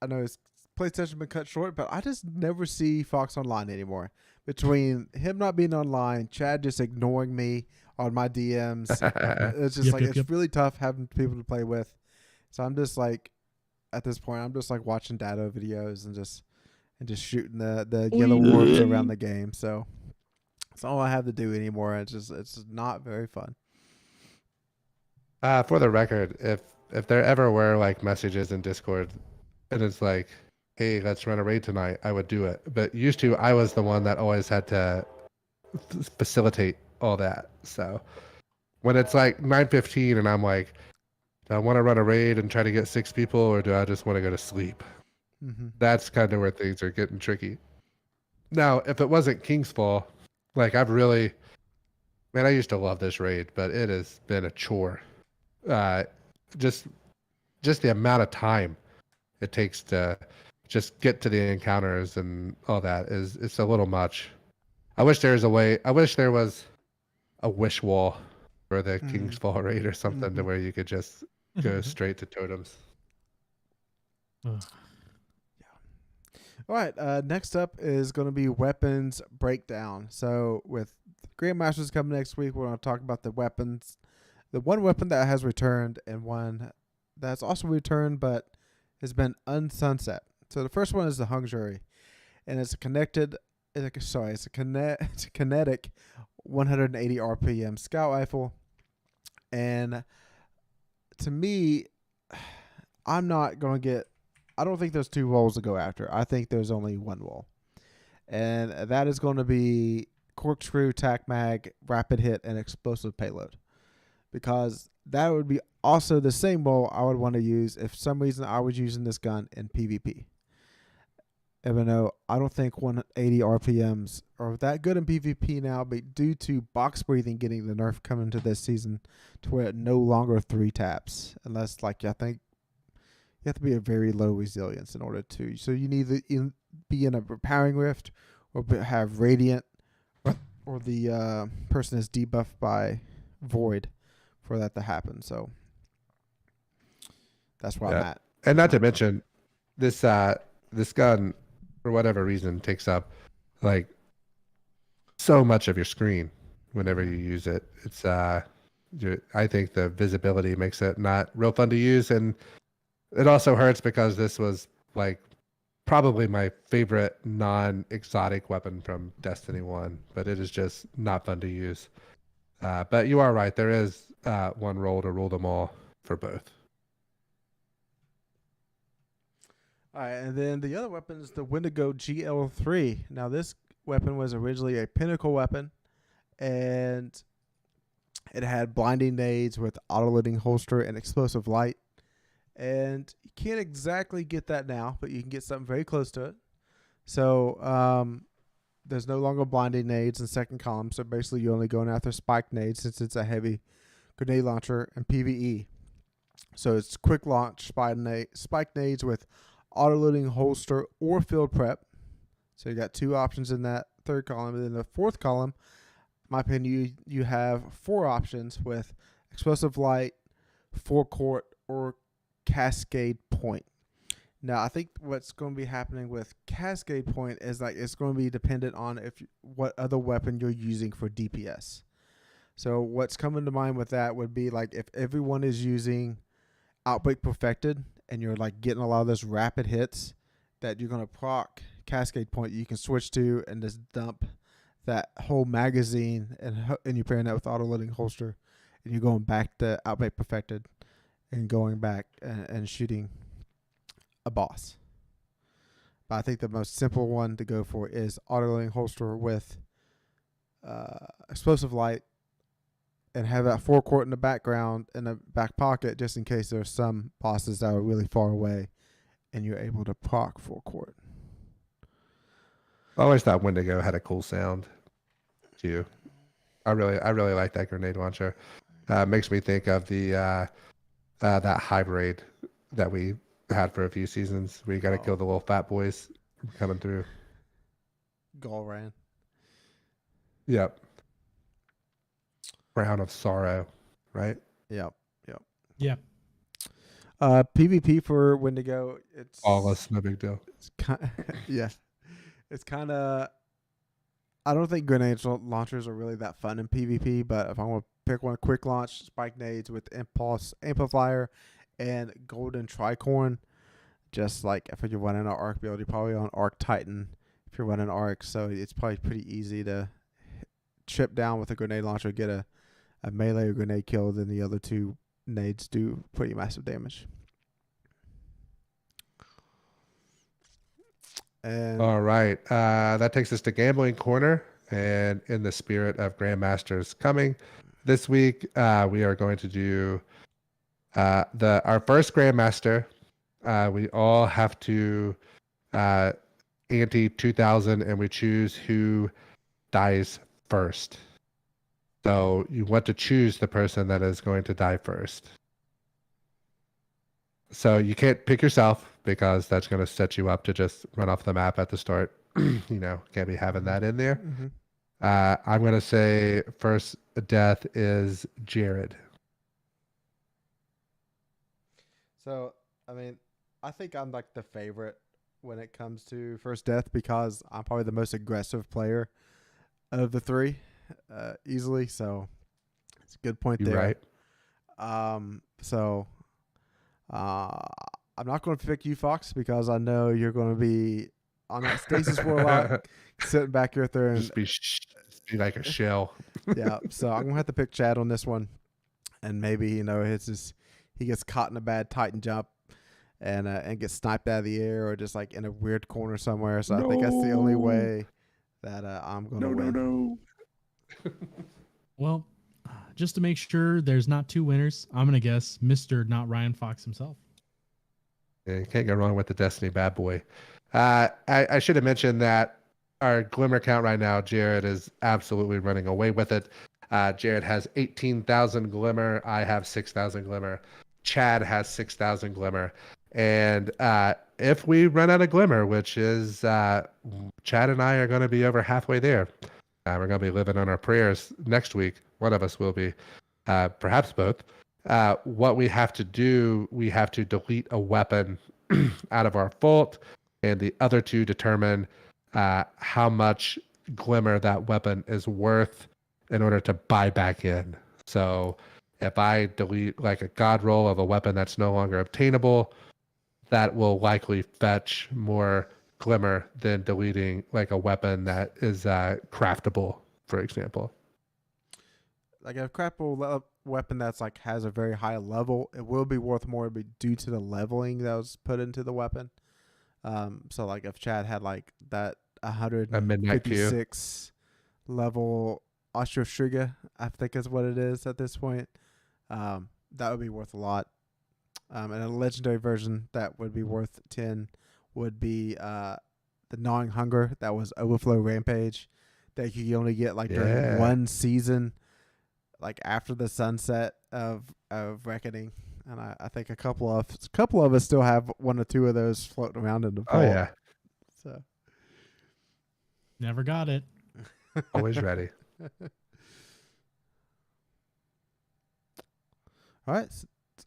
I know his PlayStation been cut short, but I just never see Fox online anymore. Between him not being online, Chad just ignoring me on my DMs, it's just it's really tough having people to play with. So I'm just like, at this point, I'm just like watching Dado videos and just shooting the yellow orbs around the game. So that's all I have to do anymore. It's not very fun. For the record, if there ever were like messages in Discord and it's like, hey, let's run a raid tonight, I would do it. But used to, I was the one that always had to facilitate all that. So when it's like 9:15 and I'm like, do I want to run a raid and try to get 6 people, or do I just want to go to sleep? That's kind of where things are getting tricky. Now, if it wasn't King's Fall, like I used to love this raid, but it has been a chore. Just the amount of time it takes to just get to the encounters and all that it's a little much. I wish there was a wish wall for the King's Fall raid or something to where you could just go straight to totems. Yeah. All right. Next up is going to be weapons breakdown. So with GrandMasters coming next week, we're going to talk about the weapons. The one weapon that has returned and one that's also returned but has been unsunset. So the first one is the Hung Jury, and it's a kinetic 180 RPM scout rifle. And to me, I don't think there's 2 rolls to go after. I think there's only 1 roll, and that is going to be corkscrew, tac mag, rapid hit, and explosive payload, because that would be also the same roll I would want to use if for some reason I was using this gun in PvP. Even though I don't think 180 RPMs are that good in PvP now, but due to box breathing getting the nerf coming to this season to where it no longer 3 taps, unless I think you have to be a very low resilience in order to. So you need to be in a repowering rift or have radiant, or the person is debuffed by void for that to happen. So that's where I'm at. And not to mention, this gun, for whatever reason, takes up like so much of your screen whenever you use it. It's I think the visibility makes it not real fun to use, and it also hurts because this was like probably my favorite non-exotic weapon from Destiny 1, but it is just not fun to use. But you are right, there is 1 roll to rule them all for both. All right, and then the other weapon is the Wendigo GL3. Now, this weapon was originally a pinnacle weapon, and It had blinding nades with auto-loading holster and explosive light. And you can't exactly get that now, but you can get something very close to it. So there's no longer blinding nades in second column. So basically you're only going after spike nades since it's a heavy grenade launcher and PvE. So it's quick launch spike nades with auto-loading holster or field prep. So you got two options in that third column. And then the fourth column, in my opinion, you have four options with explosive light, forecourt, or cascade point. Now, I think what's going to be happening with cascade point is like it's going to be dependent on what other weapon you're using for DPS. So what's coming to mind with that would be like if everyone is using Outbreak Perfected and you're like getting a lot of those rapid hits that you're going to proc cascade point, you can switch to and just dump that whole magazine and you're pairing that with auto-loading holster and you're going back to Outbreak Perfected and going back and shooting a boss. But I think the most simple one to go for is auto-loading holster with explosive light and have that forecourt in the background in the back pocket just in case there's some bosses that are really far away and you're able to proc forecourt. I always thought Wendigo had a cool sound too. I really like that grenade launcher. Makes me think of the that hybrid that we had for a few seasons where you got to kill the little fat boys coming through. Galran. Yep. Crown of Sorrow, right? Yep. Yeah. PvP for Wendigo, it's Flawless, no big deal. It's it's kind of. I don't think grenade launchers are really that fun in PvP, but if I want to pick one, quick launch spike nades with impulse amplifier and golden tricorn. Just like if you're running an arc build, you're probably on Arc Titan if you're running arc, so it's probably pretty easy to chip down with a grenade launcher, get a melee or grenade kill, then the other two nades do pretty massive damage. And all right. That takes us to Gambling Corner. And in the spirit of Grandmaster's coming this week, we are going to do our first Grandmaster. We all have to ante 2000 and we choose who dies first. So you want to choose the person that is going to die first. So you can't pick yourself because that's going to set you up to just run off the map at the start. Can't be having that in there. Mm-hmm. I'm going to say first death is Jared. So, I mean, I think I'm like the favorite when it comes to first death because I'm probably the most aggressive player of the three, easily. So it's a good point You're there. right. I'm not going to pick you, Fox, because I know you're going to be on that stasis for a lot, sitting back here there and Just be like a shell. yeah. So I'm gonna have to pick Chad on this one, and maybe he gets caught in a bad Titan jump and gets sniped out of the air or just like in a weird corner somewhere. So I think that's the only way that I'm gonna win. No. Well, just to make sure there's not two winners, I'm gonna guess Mr. NotRyanFox himself. Yeah, you can't go wrong with the Destiny bad boy. I should have mentioned that our Glimmer count right now, Jared is absolutely running away with it. Jared has 18,000 Glimmer. I have 6,000 Glimmer. Chad has 6,000 Glimmer. And if we run out of Glimmer, which is Chad and I are going to be over halfway there. We're going to be living on our prayers next week. One of us will be, perhaps both. What we have to do, we have to delete a weapon out of our vault, and the other two determine how much Glimmer that weapon is worth in order to buy back in. So if I delete like a god roll of a weapon that's no longer obtainable, that will likely fetch more Glimmer than deleting like a weapon that is craftable, for example. Like a craftable weapon that's like has a very high level, it will be worth more due to the leveling that was put into the weapon. So like if Chad had like that 156 level Ostrowstriga, I think is what it is at this point. That would be worth a lot. And a legendary version that would be worth 10 would be the Gnawing Hunger. That was Overflow Rampage. That you can only get like during one season, like after the sunset of Reckoning. And I think a couple of us still have one or two of those floating around in the vault. Oh yeah. So Never got it. Always ready. All right.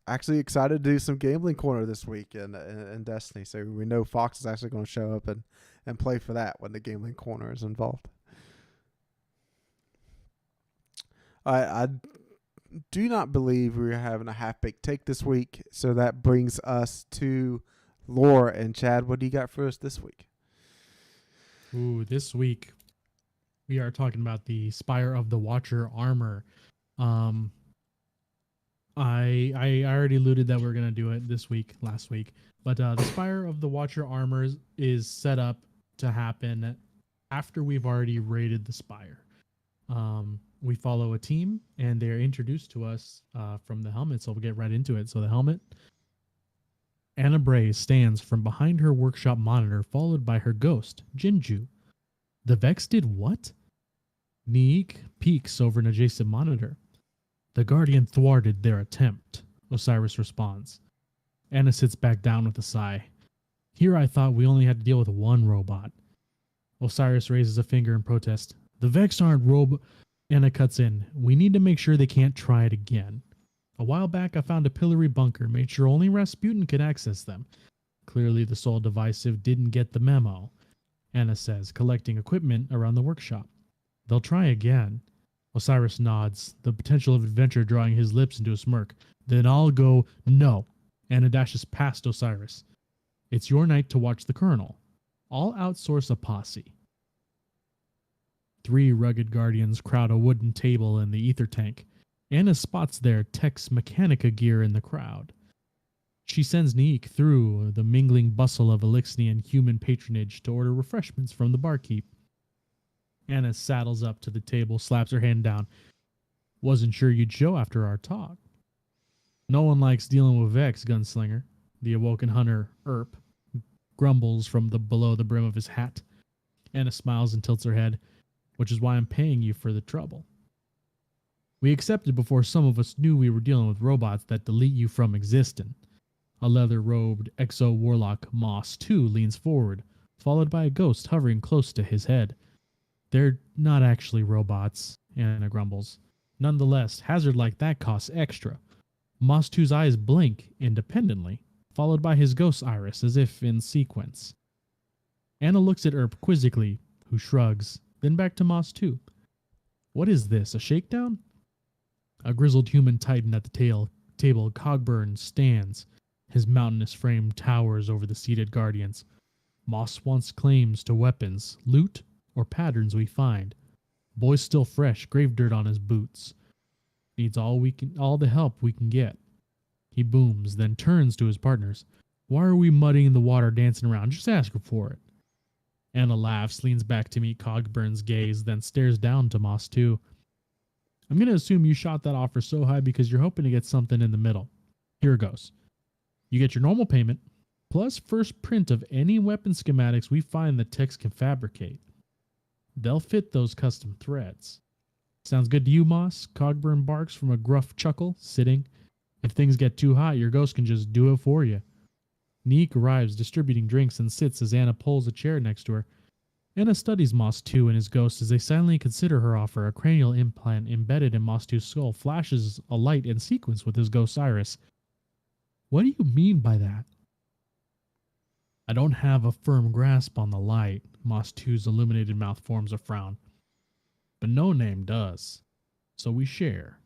Actually excited to do some gambling corner this week in Destiny. So we know Fox is actually going to show up and play for that when the gambling corner is involved. I do not believe we're having a half-baked take this week. So that brings us to lore. And Chad, what do you got for us this week? Ooh, this week we are talking about the Spire of the Watcher armor. I already alluded that we're gonna do it last week, but the Spire of the Watcher armor is set up to happen after we've already raided the Spire. We follow a team, and they're introduced to us from the helmet, so we'll get right into it. So the helmet, Anna Bray stands from behind her workshop monitor, followed by her ghost, Jinju. The Vex did what? Neek peeks over an adjacent monitor. The Guardian thwarted their attempt, Osiris responds. Anna sits back down with a sigh. Here I thought we only had to deal with one robot. Osiris raises a finger in protest. The Vex aren't Anna cuts in. We need to make sure they can't try it again. A while back I found a pillory bunker, made sure only Rasputin could access them. Clearly the Soul Divisive didn't get the memo, Anna says, collecting equipment around the workshop. They'll try again. Osiris nods, the potential of adventure drawing his lips into a smirk. Then I'll go, no. Anna dashes past Osiris. It's your night to watch the Colonel. I'll outsource a posse. 3 rugged guardians crowd a wooden table in the ether tank. Anna spots their Tex Mechanica gear in the crowd. She sends Neek through the mingling bustle of Elixian human patronage to order refreshments from the barkeep. Anna saddles up to the table, slaps her hand down. Wasn't sure you'd show after our talk. No one likes dealing with Vex, gunslinger. The awoken hunter, Earp, grumbles from below the brim of his hat. Anna smiles and tilts her head, which is why I'm paying you for the trouble. We accepted before some of us knew we were dealing with robots that delete you from existence. A leather-robed exo-warlock, Moss, too, leans forward, followed by a ghost hovering close to his head. They're not actually robots, Anna grumbles. Nonetheless, hazard like that costs extra. Moss 2's eyes blink independently, followed by his ghost iris as if in sequence. Anna looks at Earp quizzically, who shrugs, then back to Moss 2. What is this, a shakedown? A grizzled human titan at the table, Cogburn, stands. His mountainous frame towers over the seated guardians. Moss wants claims to weapons, loot, or patterns we find. Boy's still fresh, grave dirt on his boots. Needs all the help we can get. He booms, then turns to his partners. Why are we muddying the water, dancing around? Just ask her for it. Anna laughs, leans back to meet Cogburn's gaze, then stares down to Moss 2. I'm going to assume you shot that offer so high because you're hoping to get something in the middle. Here goes. You get your normal payment, plus first print of any weapon schematics we find that Tex can fabricate. They'll fit those custom threads. Sounds good to you, Moss? Cogburn barks from a gruff chuckle, sitting. If things get too hot, your ghost can just do it for you. Neek arrives, distributing drinks, and sits as Anna pulls a chair next to her. Anna studies Moss 2 and his ghost as they silently consider her offer. A cranial implant embedded in Moss 2's skull flashes a light in sequence with his ghost iris. What do you mean by that? I don't have a firm grasp on the light. Moss 2's illuminated mouth forms a frown. But No Name does. So we share.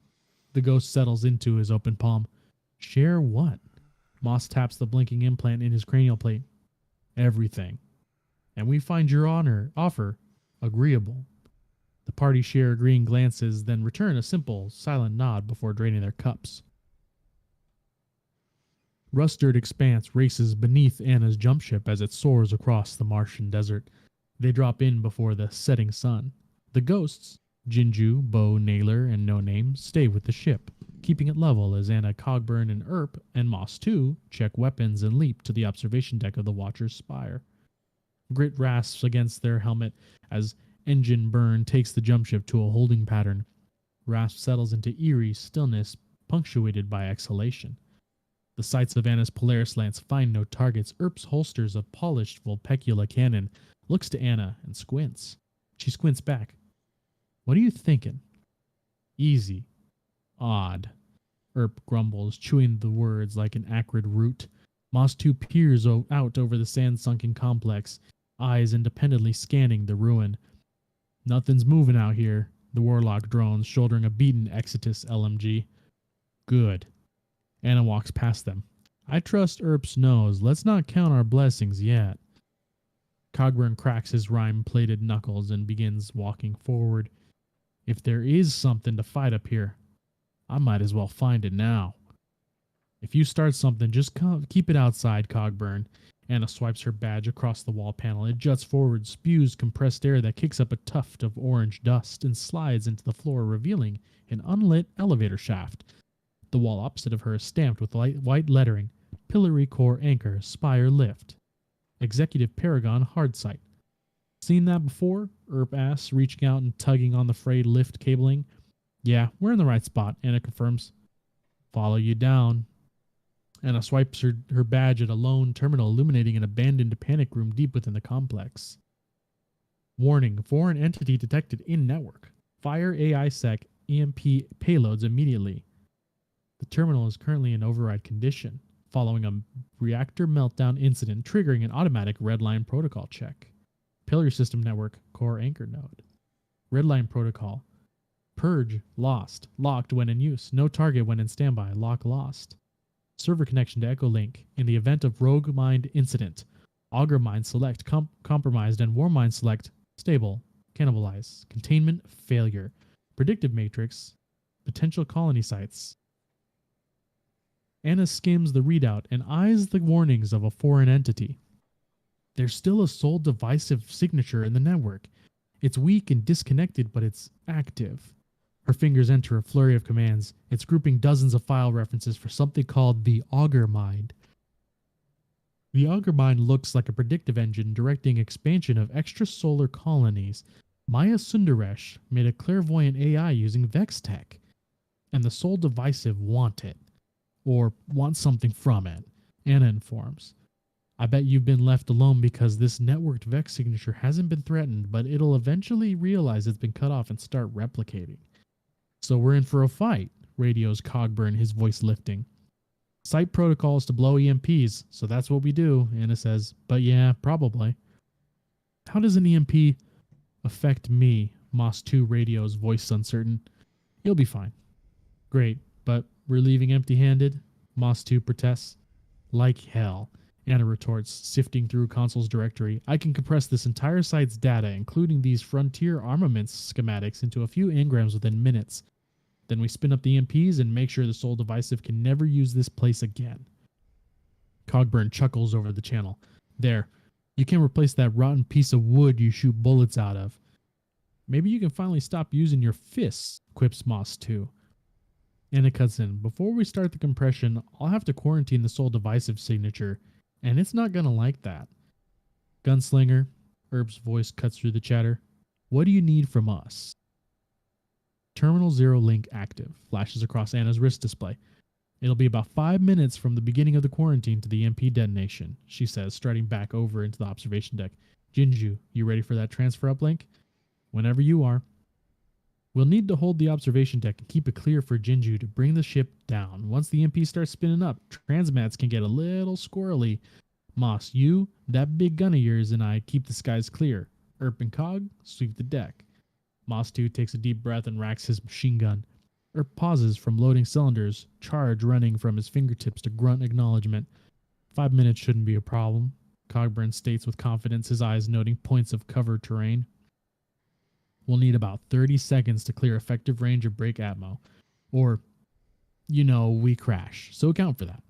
The ghost settles into his open palm. Share what? Moss taps the blinking implant in his cranial plate. Everything. And we find your offer agreeable. The party share agreeing glances, then return a simple, silent nod before draining their cups. Rust-dirt expanse races beneath Anna's jump ship as it soars across the Martian desert. They drop in before the setting sun. The ghosts, Jinju, Bo, Naylor, and No Name stay with the ship, keeping it level as Anna, Cogburn, and Earp and Moss 2 check weapons and leap to the observation deck of the Watcher's Spire. Grit rasps against their helmet as engine burn takes the jump ship to a holding pattern. Rasp settles into eerie stillness punctuated by exhalation. The sights of Anna's Polaris lance find no targets. Earp's holsters of polished Vulpecula cannon looks to Anna and squints. She squints back. What are you thinking? Easy. Odd. Earp grumbles, chewing the words like an acrid root. Moss 2 peers out over the sand-sunken complex, eyes independently scanning the ruin. Nothing's moving out here, the warlock drones, shouldering a beaten Exitus LMG. Good. Anna walks past them. I trust Earp's nose. Let's not count our blessings yet. Cogburn cracks his rime-plated knuckles and begins walking forward. If there is something to fight up here, I might as well find it now. If you start something, just keep it outside, Cogburn. Anna swipes her badge across the wall panel. It juts forward, spews compressed air that kicks up a tuft of orange dust and slides into the floor, revealing an unlit elevator shaft. The wall opposite of her is stamped with white lettering. Pillory core anchor, spire lift. Executive Paragon hard sight. Seen that before? Earp asks, reaching out and tugging on the frayed lift cabling. Yeah, we're in the right spot, Anna confirms. Follow you down. Anna swipes her badge at a lone terminal illuminating an abandoned panic room deep within the complex. Warning, foreign entity detected in network. Fire AI sec EMP payloads immediately. The terminal is currently in override condition, following a reactor meltdown incident triggering an automatic redline protocol check. Pillar system network core anchor node. Redline protocol. Purge lost. Locked when in use. No target when in standby. Lock lost. Server connection to Echo Link. In the event of rogue mind incident. Augur mind select compromised and war mind select stable. Cannibalize. Containment failure. Predictive matrix. Potential colony sites. Anna skims the readout and eyes the warnings of a foreign entity. There's still a sole divisive signature in the network. It's weak and disconnected, but it's active. Her fingers enter a flurry of commands. It's grouping dozens of file references for something called the Augur Mind. The Augur Mind looks like a predictive engine directing expansion of extrasolar colonies. Maya Sundaresh made a clairvoyant AI using Vex Tech. And the sole divisive want it. Or want something from it, Anna informs. I bet you've been left alone because this networked Vex signature hasn't been threatened, but it'll eventually realize it's been cut off and start replicating. So we're in for a fight, radios Cogburn, his voice lifting. Site protocols to blow EMPs, so that's what we do, Anna says. But yeah, probably. How does an EMP affect me? Moss 2 radios, voice uncertain. You'll be fine. Great, but we're leaving empty-handed? Moss 2 protests. Like hell, Anna retorts, sifting through console's directory. I can compress this entire site's data, including these frontier armaments schematics, into a few engrams within minutes. Then we spin up the EMPs and make sure the sole divisive can never use this place again. Cogburn chuckles over the channel. There, you can replace that rotten piece of wood you shoot bullets out of. Maybe you can finally stop using your fists, quips Moss 2. Anna cuts in. Before we start the compression, I'll have to quarantine the sole divisive signature, and it's not gonna like that. Gunslinger, Earp's voice cuts through the chatter. What do you need from us? Terminal 0 link active, flashes across Anna's wrist display. It'll be about 5 minutes from the beginning of the quarantine to the EMP detonation, she says, striding back over into the observation deck. Jinju, you ready for that transfer uplink? Whenever you are. We'll need to hold the observation deck and keep it clear for Jinju to bring the ship down. Once the EMP starts spinning up, transmats can get a little squirrely. Moss, you, that big gun of yours, and I keep the skies clear. Earp and Cog, sweep the deck. Moss 2 takes a deep breath and racks his machine gun. Earp pauses from loading cylinders, charge running from his fingertips to grunt acknowledgement. 5 minutes shouldn't be a problem, Cogburn states with confidence, his eyes noting points of cover terrain. We'll need about 30 seconds to clear effective range of break atmo. Or, we crash, so account for that.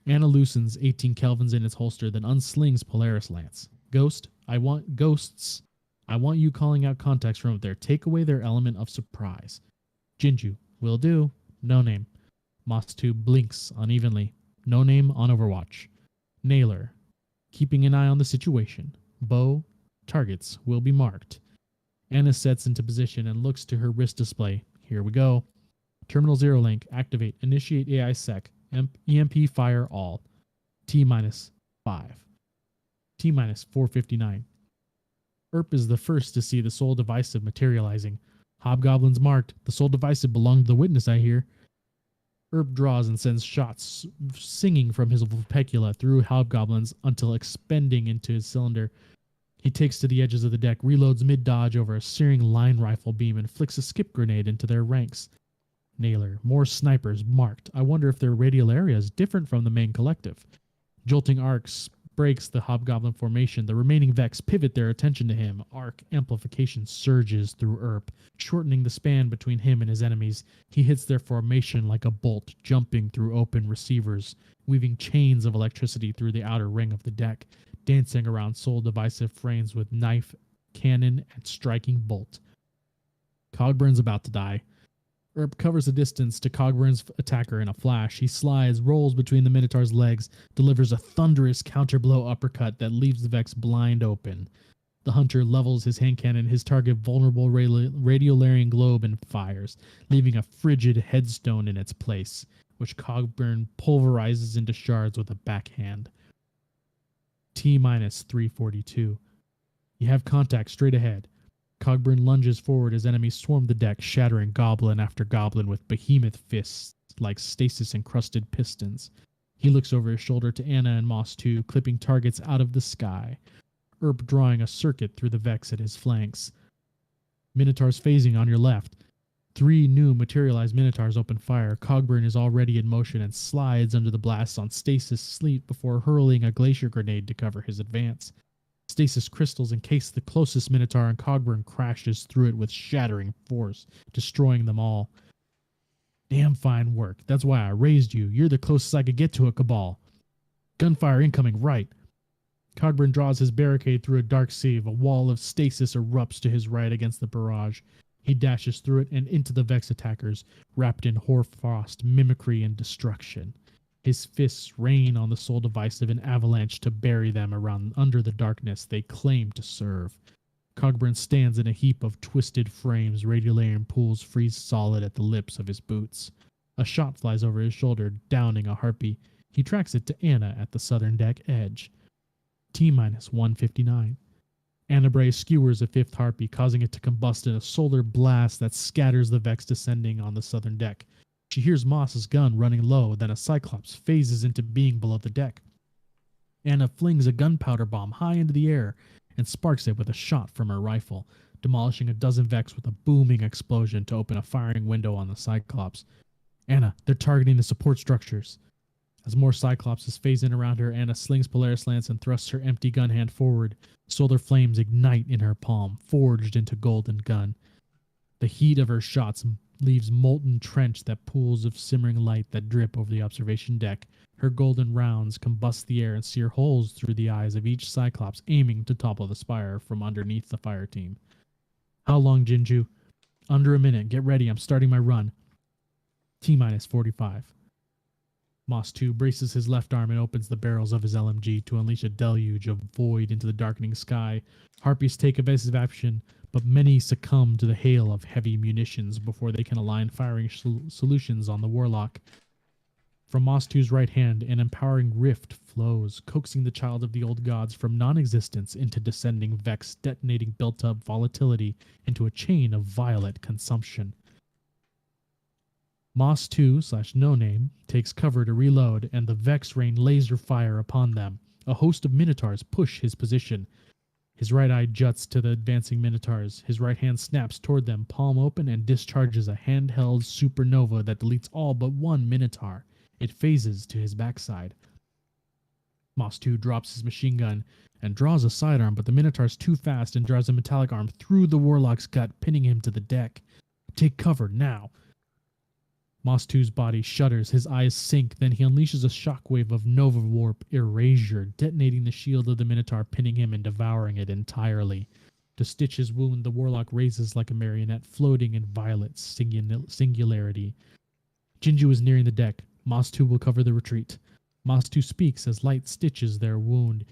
Anna loosens 18 kelvins in its holster, then unslings Polaris Lance. Ghost, I want ghosts. I want you calling out contacts from up there. Take away their element of surprise. Jinju, will do. No name. Moss 2 blinks unevenly. No name on Overwatch. Nailer, keeping an eye on the situation. Bow, targets will be marked. Anna sets into position and looks to her wrist display. Here we go. Terminal 0 link, activate, initiate AI sec, EMP fire all. T-5. T-459. Erp is the first to see the Soul Divisive materializing. Hobgoblins marked. The Soul Divisive belonged to the witness, I hear. Erp draws and sends shots singing from his vulpecula through hobgoblins until expending into his cylinder. He takes to the edges of the deck, reloads mid-dodge over a searing line rifle beam, and flicks a skip grenade into their ranks. Nailer, more snipers marked. I wonder if their radial area is different from the main collective. Jolting arcs breaks the hobgoblin formation. The remaining Vex pivot their attention to him. Arc amplification surges through Erp, shortening the span between him and his enemies. He hits their formation like a bolt, jumping through open receivers, weaving chains of electricity through the outer ring of the deck, dancing around Soul Divisive frames with knife, cannon, and striking bolt. Cogburn's about to die. Erp covers the distance to Cogburn's attacker in a flash. He slides, rolls between the Minotaur's legs, delivers a thunderous counterblow uppercut that leaves the Vex blind open. The hunter levels his hand cannon, his target vulnerable radiolarian globe, and fires, leaving a frigid headstone in its place, which Cogburn pulverizes into shards with a backhand. T-342. You have contact straight ahead. Cogburn lunges forward as enemies swarm the deck, shattering goblin after goblin with behemoth fists like stasis-encrusted pistons. He looks over his shoulder to Anna and Moss 2, clipping targets out of the sky. Erp drawing a circuit through the Vex at his flanks. Minotaurs phasing on your left. 3 new materialized Minotaurs open fire. Cogburn is already in motion and slides under the blasts on stasis sleep before hurling a glacier grenade to cover his advance. Stasis crystals encase the closest Minotaur and Cogburn crashes through it with shattering force, destroying them all. Damn fine work. That's why I raised you. You're the closest I could get to a Cabal. Gunfire incoming right. Cogburn draws his barricade through a dark sieve. A wall of stasis erupts to his right against the barrage. He dashes through it and into the Vex attackers, wrapped in hoarfrost, mimicry, and destruction. His fists rain on the Soul Divisive in avalanche to bury them around under the darkness they claim to serve. Cogburn stands in a heap of twisted frames. Radiolarian pools freeze solid at the lips of his boots. A shot flies over his shoulder, downing a harpy. He tracks it to Anna at the southern deck edge. T-159. Anna Bray skewers a 5th harpy, causing it to combust in a solar blast that scatters the Vex descending on the southern deck. She hears Moss's gun running low, then a Cyclops phases into being below the deck. Anna flings a gunpowder bomb high into the air and sparks it with a shot from her rifle, demolishing a dozen Vex with a booming explosion to open a firing window on the Cyclops. Anna, they're targeting the support structures. As more Cyclopses phase in around her, Anna slings Polaris Lance and thrusts her empty gun hand forward. Solar flames ignite in her palm, forged into golden gun. The heat of her shots leaves molten trench that pools of simmering light that drip over the observation deck. Her golden rounds combust the air and sear holes through the eyes of each Cyclops aiming to topple the spire from underneath the fire team. How long, Jinju? Under a minute. Get ready. I'm starting my run. T-45. Moss 2 braces his left arm and opens the barrels of his LMG to unleash a deluge of void into the darkening sky. Harpies take evasive action, but many succumb to the hail of heavy munitions before they can align firing solutions on the Warlock. From Moss 2's right hand, an empowering rift flows, coaxing the child of the old gods from non-existence into descending Vex, detonating built-up volatility into a chain of violet consumption. Moss 2/No Name takes cover to reload, and the Vex rain laser fire upon them. A host of Minotaurs push his position. His right eye juts to the advancing Minotaurs. His right hand snaps toward them, palm open, and discharges a handheld supernova that deletes all but one Minotaur. It phases to his backside. Moss 2 drops his machine gun and draws a sidearm, but the Minotaur's too fast and drives a metallic arm through the Warlock's gut, pinning him to the deck. Take cover, now! Moss 2's body shudders, his eyes sink, then he unleashes a shockwave of Nova Warp erasure, detonating the shield of the Minotaur, pinning him and devouring it entirely. To stitch his wound, the warlock raises like a marionette, floating in violet singularity. Jinju is nearing the deck. Moss 2 will cover the retreat. Moss 2 speaks as light stitches their wound,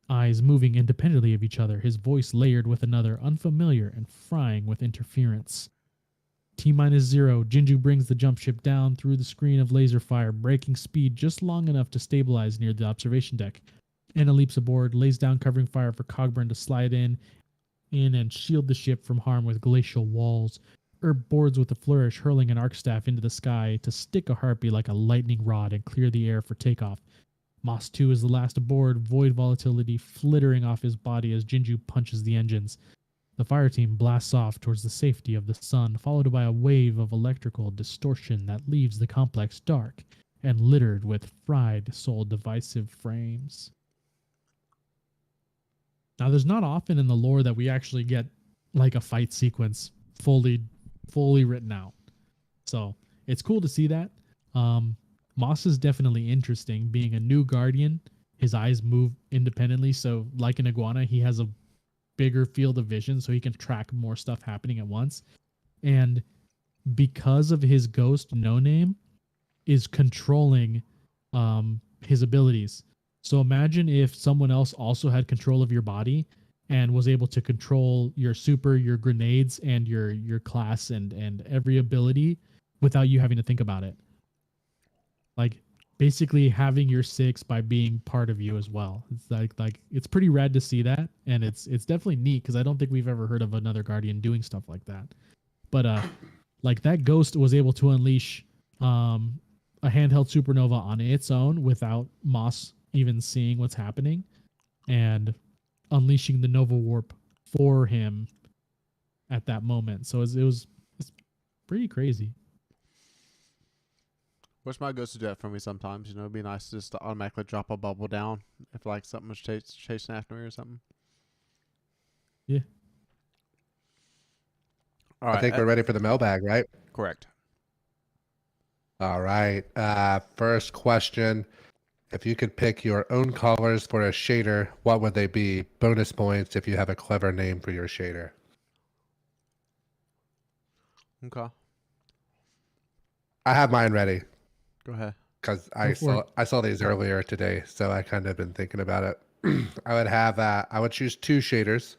eyes moving independently of each other, his voice layered with another, unfamiliar and frying with interference. T-0, Jinju brings the jump ship down through the screen of laser fire, breaking speed just long enough to stabilize near the observation deck. Anna leaps aboard, lays down covering fire for Cogburn to slide in and shield the ship from harm with glacial walls. Herb boards with a flourish, hurling an arc staff into the sky to stick a harpy like a lightning rod and clear the air for takeoff. Moss 2 is the last aboard, void volatility flittering off his body as Jinju punches the engines. The fire team blasts off towards the safety of the sun, followed by a wave of electrical distortion that leaves the complex dark and littered with fried soul divisive frames. Now, there's not often in the lore that we actually get like a fight sequence fully written out. So it's cool to see that. Moss is definitely interesting. Being a new guardian, his eyes move independently. So like an iguana, he has a bigger field of vision so he can track more stuff happening at once. And because of his ghost no name is controlling his abilities. So imagine if someone else also had control of your body and was able to control your super, your grenades, and your class and every ability without you having to think about it. Like basically having your 6 by being part of you as well. It's like it's pretty rad to see that, and it's definitely neat because I don't think we've ever heard of another Guardian doing stuff like that. But like that ghost was able to unleash a handheld supernova on its own without Moss even seeing what's happening, and unleashing the Nova Warp for him at that moment. So it's pretty crazy. Wish my ghost would do that for me sometimes. You know, it'd be nice just to automatically drop a bubble down if like something was chasing after me or something. Yeah. All right. I think we're ready for the mailbag, right? Correct. All right. First question. If you could pick your own colors for a shader, what would they be? Bonus points if you have a clever name for your shader. Okay. I have mine ready Go ahead. because I saw these earlier today, so I kind of been thinking about it. I would choose 2 shaders.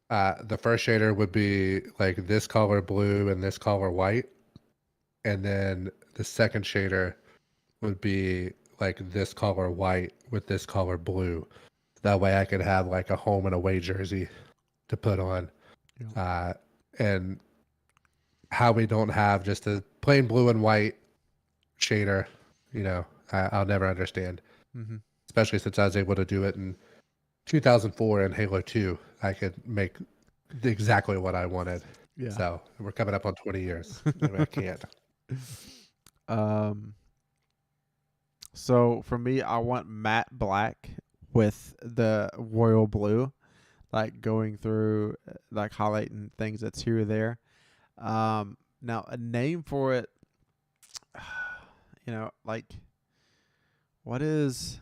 The first shader would be like this color blue and this color white, and then the second shader would be like this color white with this color blue. That way I could have like a home and away jersey to put on. Yeah. And how we don't have just a plain blue and white shader, you know, I'll never understand. Mm-hmm. Especially since I was able to do it in 2004 in Halo 2. I could make exactly what I wanted. Yeah. So we're coming up on 20 years. I can't. So for me, I want matte black with the royal blue, like going through, like highlighting things that's here or there. Now a name for it, you know, like what is?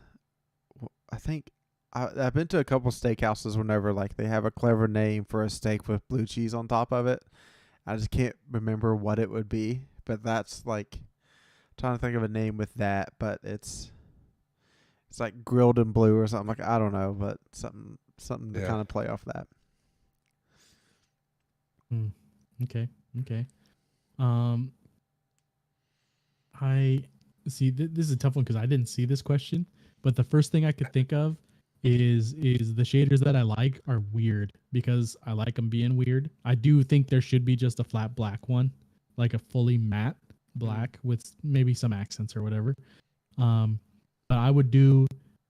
I think I've been to a couple steakhouses whenever like they have a clever name for a steak with blue cheese on top of it. I just can't remember what it would be, but that's like. Trying to think of a name with that, but it's like grilled in blue or something. Like I don't know, but something to kind of play off that. Okay. I see. This is a tough one because I didn't see this question, but the first thing I could think of is the shaders that I like are weird because I like them being weird. I do think there should be just a flat black one, like a fully matte black with maybe some accents or whatever. But I would do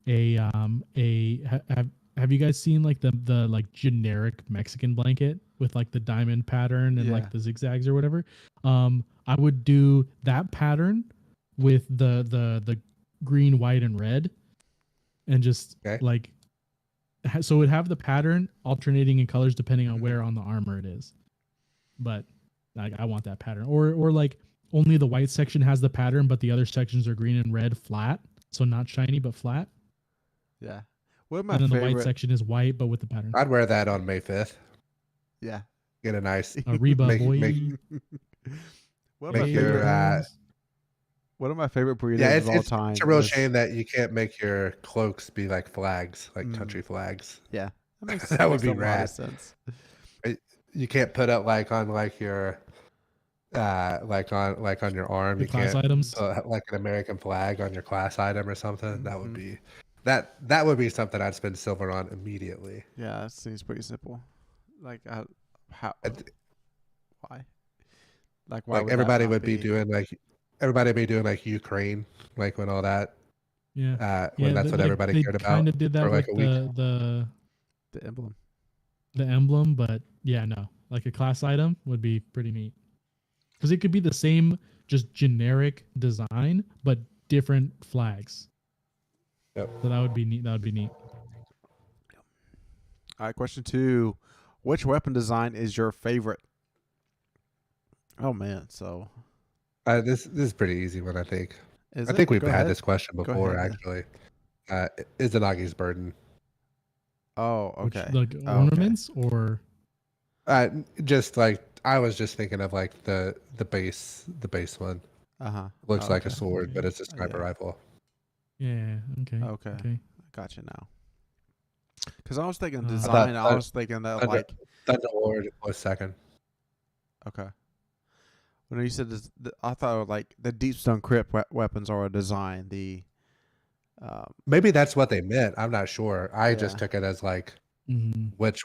have you guys seen like the like generic Mexican blanket with like the diamond pattern and like the zigzags or whatever? I would do that pattern with the green, white, and red, and just like so it would have the pattern alternating in colors depending on where on the armor it is. But like I want that pattern, or like only the white section has the pattern, but the other sections are green and red flat. So not shiny, but flat. Yeah. What are my And then the favorite? white section is white, but with the pattern. I'd wear that on May 5th. Yeah. Get a nice Reba make, boy. make, One of make my your favorite. One of my favorite burritos yeah. of all time. It's a real is- shame that you can't make your cloaks be like flags, like Mm. country flags. Yeah, that makes That would makes be a lot rad. of sense. You can't put it like on like your like on your arm. The You class can't items. put like an American flag on your class item or something. That would Mhm. be that would be something I'd spend silver on immediately. Yeah, that seems pretty simple. Like how I th- why? Like why Like would everybody that not would be doing like Ukraine, like when all that Yeah. when that's what everybody they cared about kind of did that for like with a week. the emblem? the emblem, but yeah, no. Like a class item would be pretty neat. Because it could be the same, just generic design, but different flags. Yep. So that would be neat. That would be neat. All right, question 2. Which weapon design is your favorite? Oh man, so This is a pretty easy one, I think. is I think we've Go had ahead. this question Go before, ahead, actually. Izanagi's burden. Oh, Which, okay. like Oh, ornaments or Just like I was just thinking of like the base one. Looks like a sword, okay. but it's a sniper yeah. rifle. yeah. Okay. Okay. Okay. I got you now. Because I was thinking I design. thought- I was thinking that Thunder- like Thunderlord was second. okay. When you said this, I thought like the Deep Stone Crypt weapons are a design. The Maybe that's what they meant. I'm not sure. I just Yeah. took it as like Mhm. which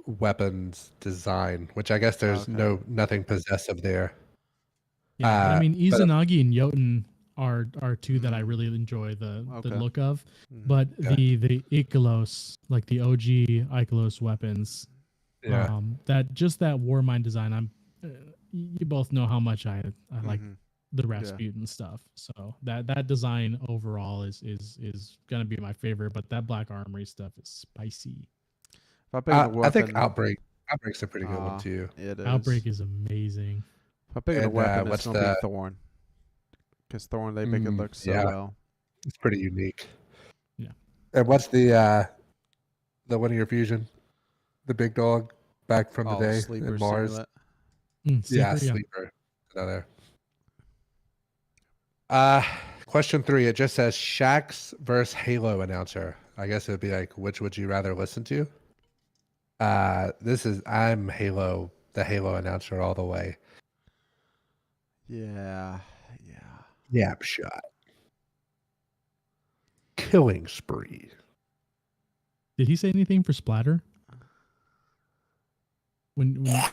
weapons design, which I guess there's Okay. nothing possessive there. Yeah, but I mean, but- Izanagi and Jotun are two that I Mm. really enjoy the Okay. look of. mhm. But Okay. the Ikelos, like the OG Ikelos weapons, Yeah. that just that Warmind design, you both know how much I like Mhm. the Rasputin stuff. So that design overall is gonna be my favorite. But that Black Armory stuff is spicy. If I pick a weapon, I think Outbreak's a pretty good one too. It is. Outbreak is amazing. If I pick a And, weapon, it's what's gonna be the- Thorn. Because Thorn, they make it look so yeah. well. It's pretty unique. Yeah. And what's the one of your fusion? The big dog back from the day Sleeper in Mars. Signet. Yeah, Sleeper, sleeper. Another. Question 3. It just says Shax versus Halo announcer. I guess it would be like, which would you rather listen to? I'm the Halo announcer all the way. Yeah. Yap shot. Killing spree. Did he say anything for Splatter? When no,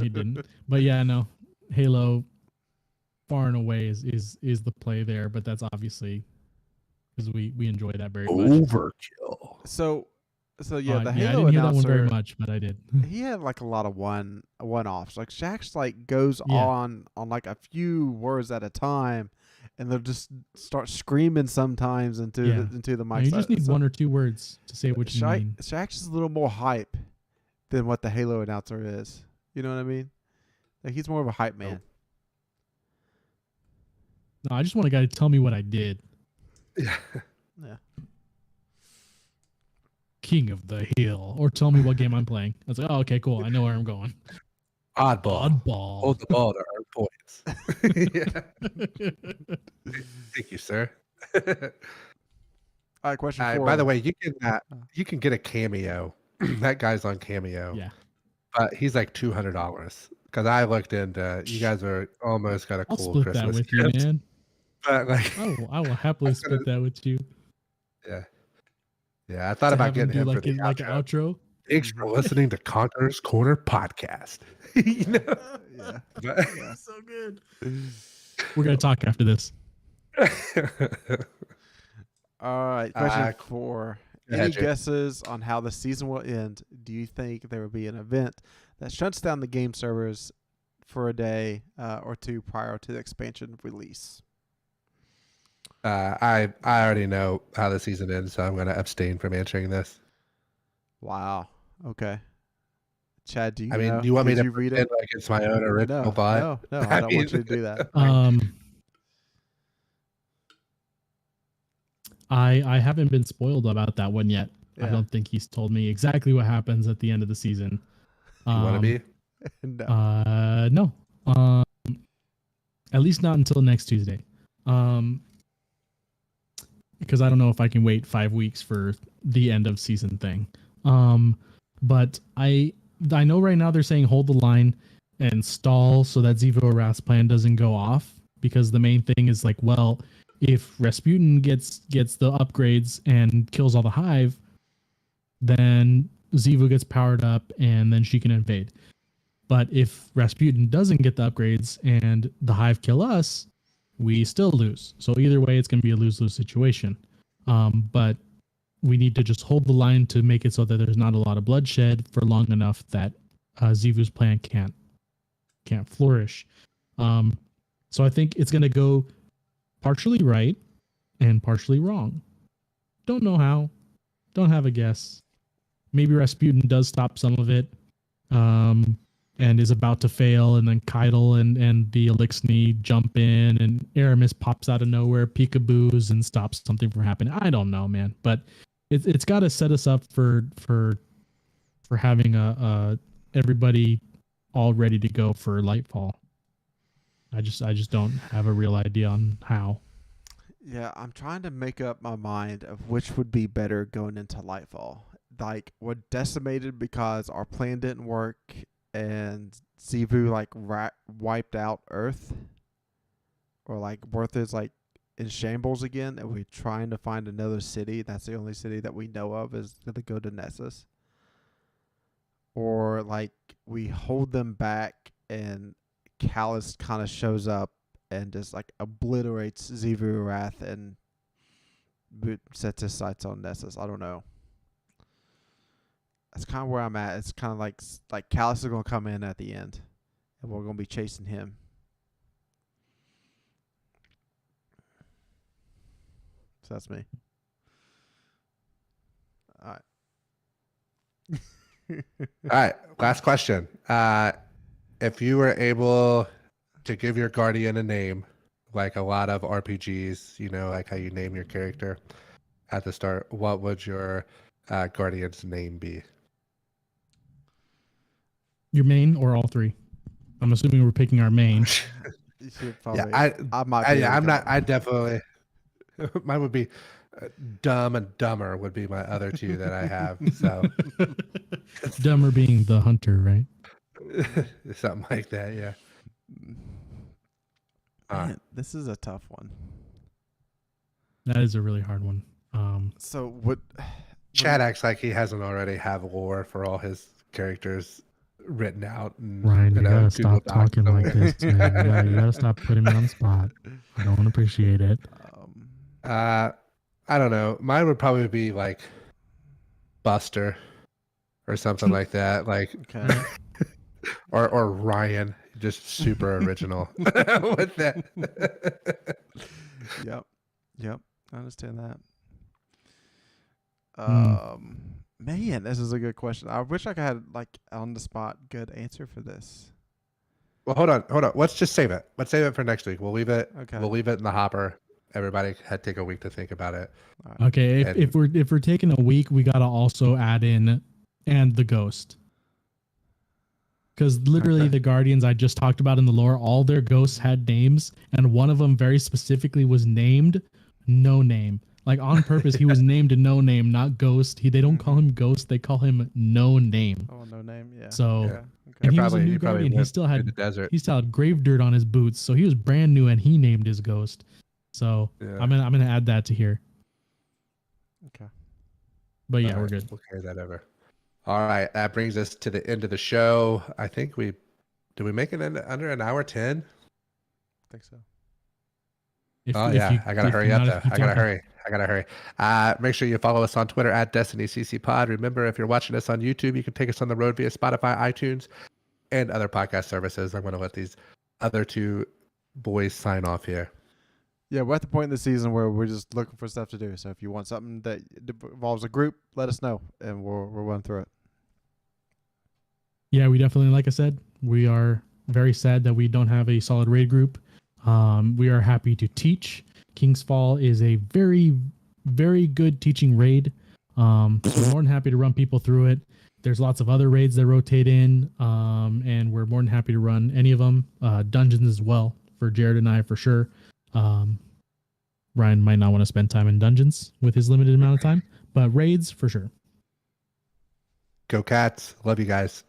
he didn't. But yeah, no, Halo, far and away is the play there. But that's obviously because we enjoy that very much. Overkill. So yeah, the I Halo didn't hear that one announcer. very much, but I did. He had like a lot of one offs. Like Shaq's like goes Yeah. on like a few words at a time, and they'll just start screaming sometimes into Yeah. the No, mic. you just need one or two words to say what you mean. Shaq's is a little more hype than what the Halo announcer is. You know what I mean? Like he's more of a hype man. No, I just want a guy to tell me what I did. Yeah. Yeah. King of the Hill, or tell me what game I'm playing. I was like, oh, okay, cool. I know where I'm going. Oddball. Oddball. Hold the ball to earn points. Yeah. Thank you, sir. All right, question 4. By the way, you can get a cameo. That guy's on Cameo. Yeah. But he's like $200 because I looked into. You guys are almost got a I'll cool split Christmas that with you, gift. man. But like, I will happily split that with you. yeah, I thought To about have him getting him do for the like an outro. outro. Thanks for listening to Conqueror's Corner podcast. You know? Yeah. But- So good. We're gonna talk after this. All right, question Cool. 4. Go Any ahead, Jake. guesses on how the season will end? Do you think there will be an event that shuts down the game servers for a day or two prior to the expansion release? I already know how the season ends, so I'm going to abstain from answering this. Wow. Okay. Chad, do you I mean, know? do you want me Did to you read pretend it? like it's my own original thought? No, I don't want you to do that. I haven't been spoiled about that one yet. I Yeah. don't think he's told me exactly what happens at the end of the season. You want to be? No. No. At least not until next Tuesday. Because I don't know if I can wait 5 weeks for the end of season thing. But I know right now they're saying hold the line and stall so that Zivo Wrath's plan doesn't go off, because the main thing is like, well, if Rasputin gets the upgrades and kills all the hive, then Zivo gets powered up and then she can invade. But if Rasputin doesn't get the upgrades and the hive kill us, we still lose. So either way, it's going to be a lose-lose situation. But we need to just hold the line to make it so that there's not a lot of bloodshed for long enough that Zivu's plan can't flourish. So I think it's going to go partially right and partially wrong. Don't know how. Don't have a guess. Maybe Rasputin does stop some of it. And is about to fail, and then Keitel and the Elixni jump in, and Aramis pops out of nowhere, peekaboos, and stops something from happening. I don't know, man, but it's got to set us up for having everybody all ready to go for Lightfall. I just don't have a real idea on how. Yeah, I'm trying to make up my mind of which would be better going into Lightfall. Like, we're decimated because our plan didn't work and Zivu like wiped out Earth, or like Earth is like in shambles again, and we're trying to find another city. That's the only city that we know of is gonna go to Nessus. Or like we hold them back and Callus kind of shows up and just like obliterates Zivu Wrath and sets his sights on Nessus. I don't know. That's kind of where I'm at. It's kind of like Callus is going to come in at the end, and we're going to be chasing him. So that's me. All right. All right. Last question. If you were able to give your guardian a name, like a lot of RPGs, you know, like how you name your character at the start, what would your guardian's name be? Your main or all three? I'm assuming we're picking our main. You should probably, I definitely. Mine would be Dumb and Dumber would be my other two that I have. So Dumber being the hunter, right? Something like that, yeah. Man, this is a tough one. That is a really hard one. So what? Chad acts like he hasn't already have lore for all his characters written out. And, Ryan, you gotta stop talking like somewhere. this, man. You gotta stop putting me on the spot. I don't appreciate it. I don't know. Mine would probably be like Buster or something like that. Like, Okay. or Ryan, just super original with that. Yep. I understand that. Hmm. Man, this is a good question. I wish I had like on the spot good answer for this. Well, hold on. Let's just save it. Let's save it for next week. We'll leave it. Okay. We'll leave it in the hopper. Everybody had to take a week to think about it. All right. Okay, And- if we're taking a week, we gotta also add in and the ghost. Because literally Okay. the Guardians I just talked about in the lore, all their ghosts had names, and one of them very specifically was named No Name. Like on purpose, he was named No Name, not Ghost. They don't call him Ghost, they call him No Name. Oh, no name. Yeah. So- Yeah. And Okay. he was a probably- new he probably Guardian. He went still to had the desert. he still had grave dirt on his boots, so he was brand new, and he named his ghost. So Yeah. I'm gonna add that to here. Okay. But yeah, All we're right, good. We'll carry that over. All right, that brings us to the end of the show. I think did we make it under an hour 10? I think so. If, Oh if yeah, you- I gotta if hurry you're up not- though. if you I gotta talk- hurry. Make sure you follow us on Twitter at DestinyCCPod. Remember, if you're watching us on YouTube, you can take us on the road via Spotify, iTunes, and other podcast services. I'm going to let these other two boys sign off here. Yeah, we're at the point in the season where we're just looking for stuff to do. So if you want something that involves a group, let us know, and we'll run through it. Yeah, we definitely, like I said, we are very sad that we don't have a solid raid group. We are happy to teach. King's Fall is a very, very good teaching raid. So we're more than happy to run people through it. There's lots of other raids that rotate in, and we're more than happy to run any of them. Dungeons as well for Jared and I for sure. Ryan might not want to spend time in dungeons with his limited amount of time, but raids for sure. Go Cats. Love you guys.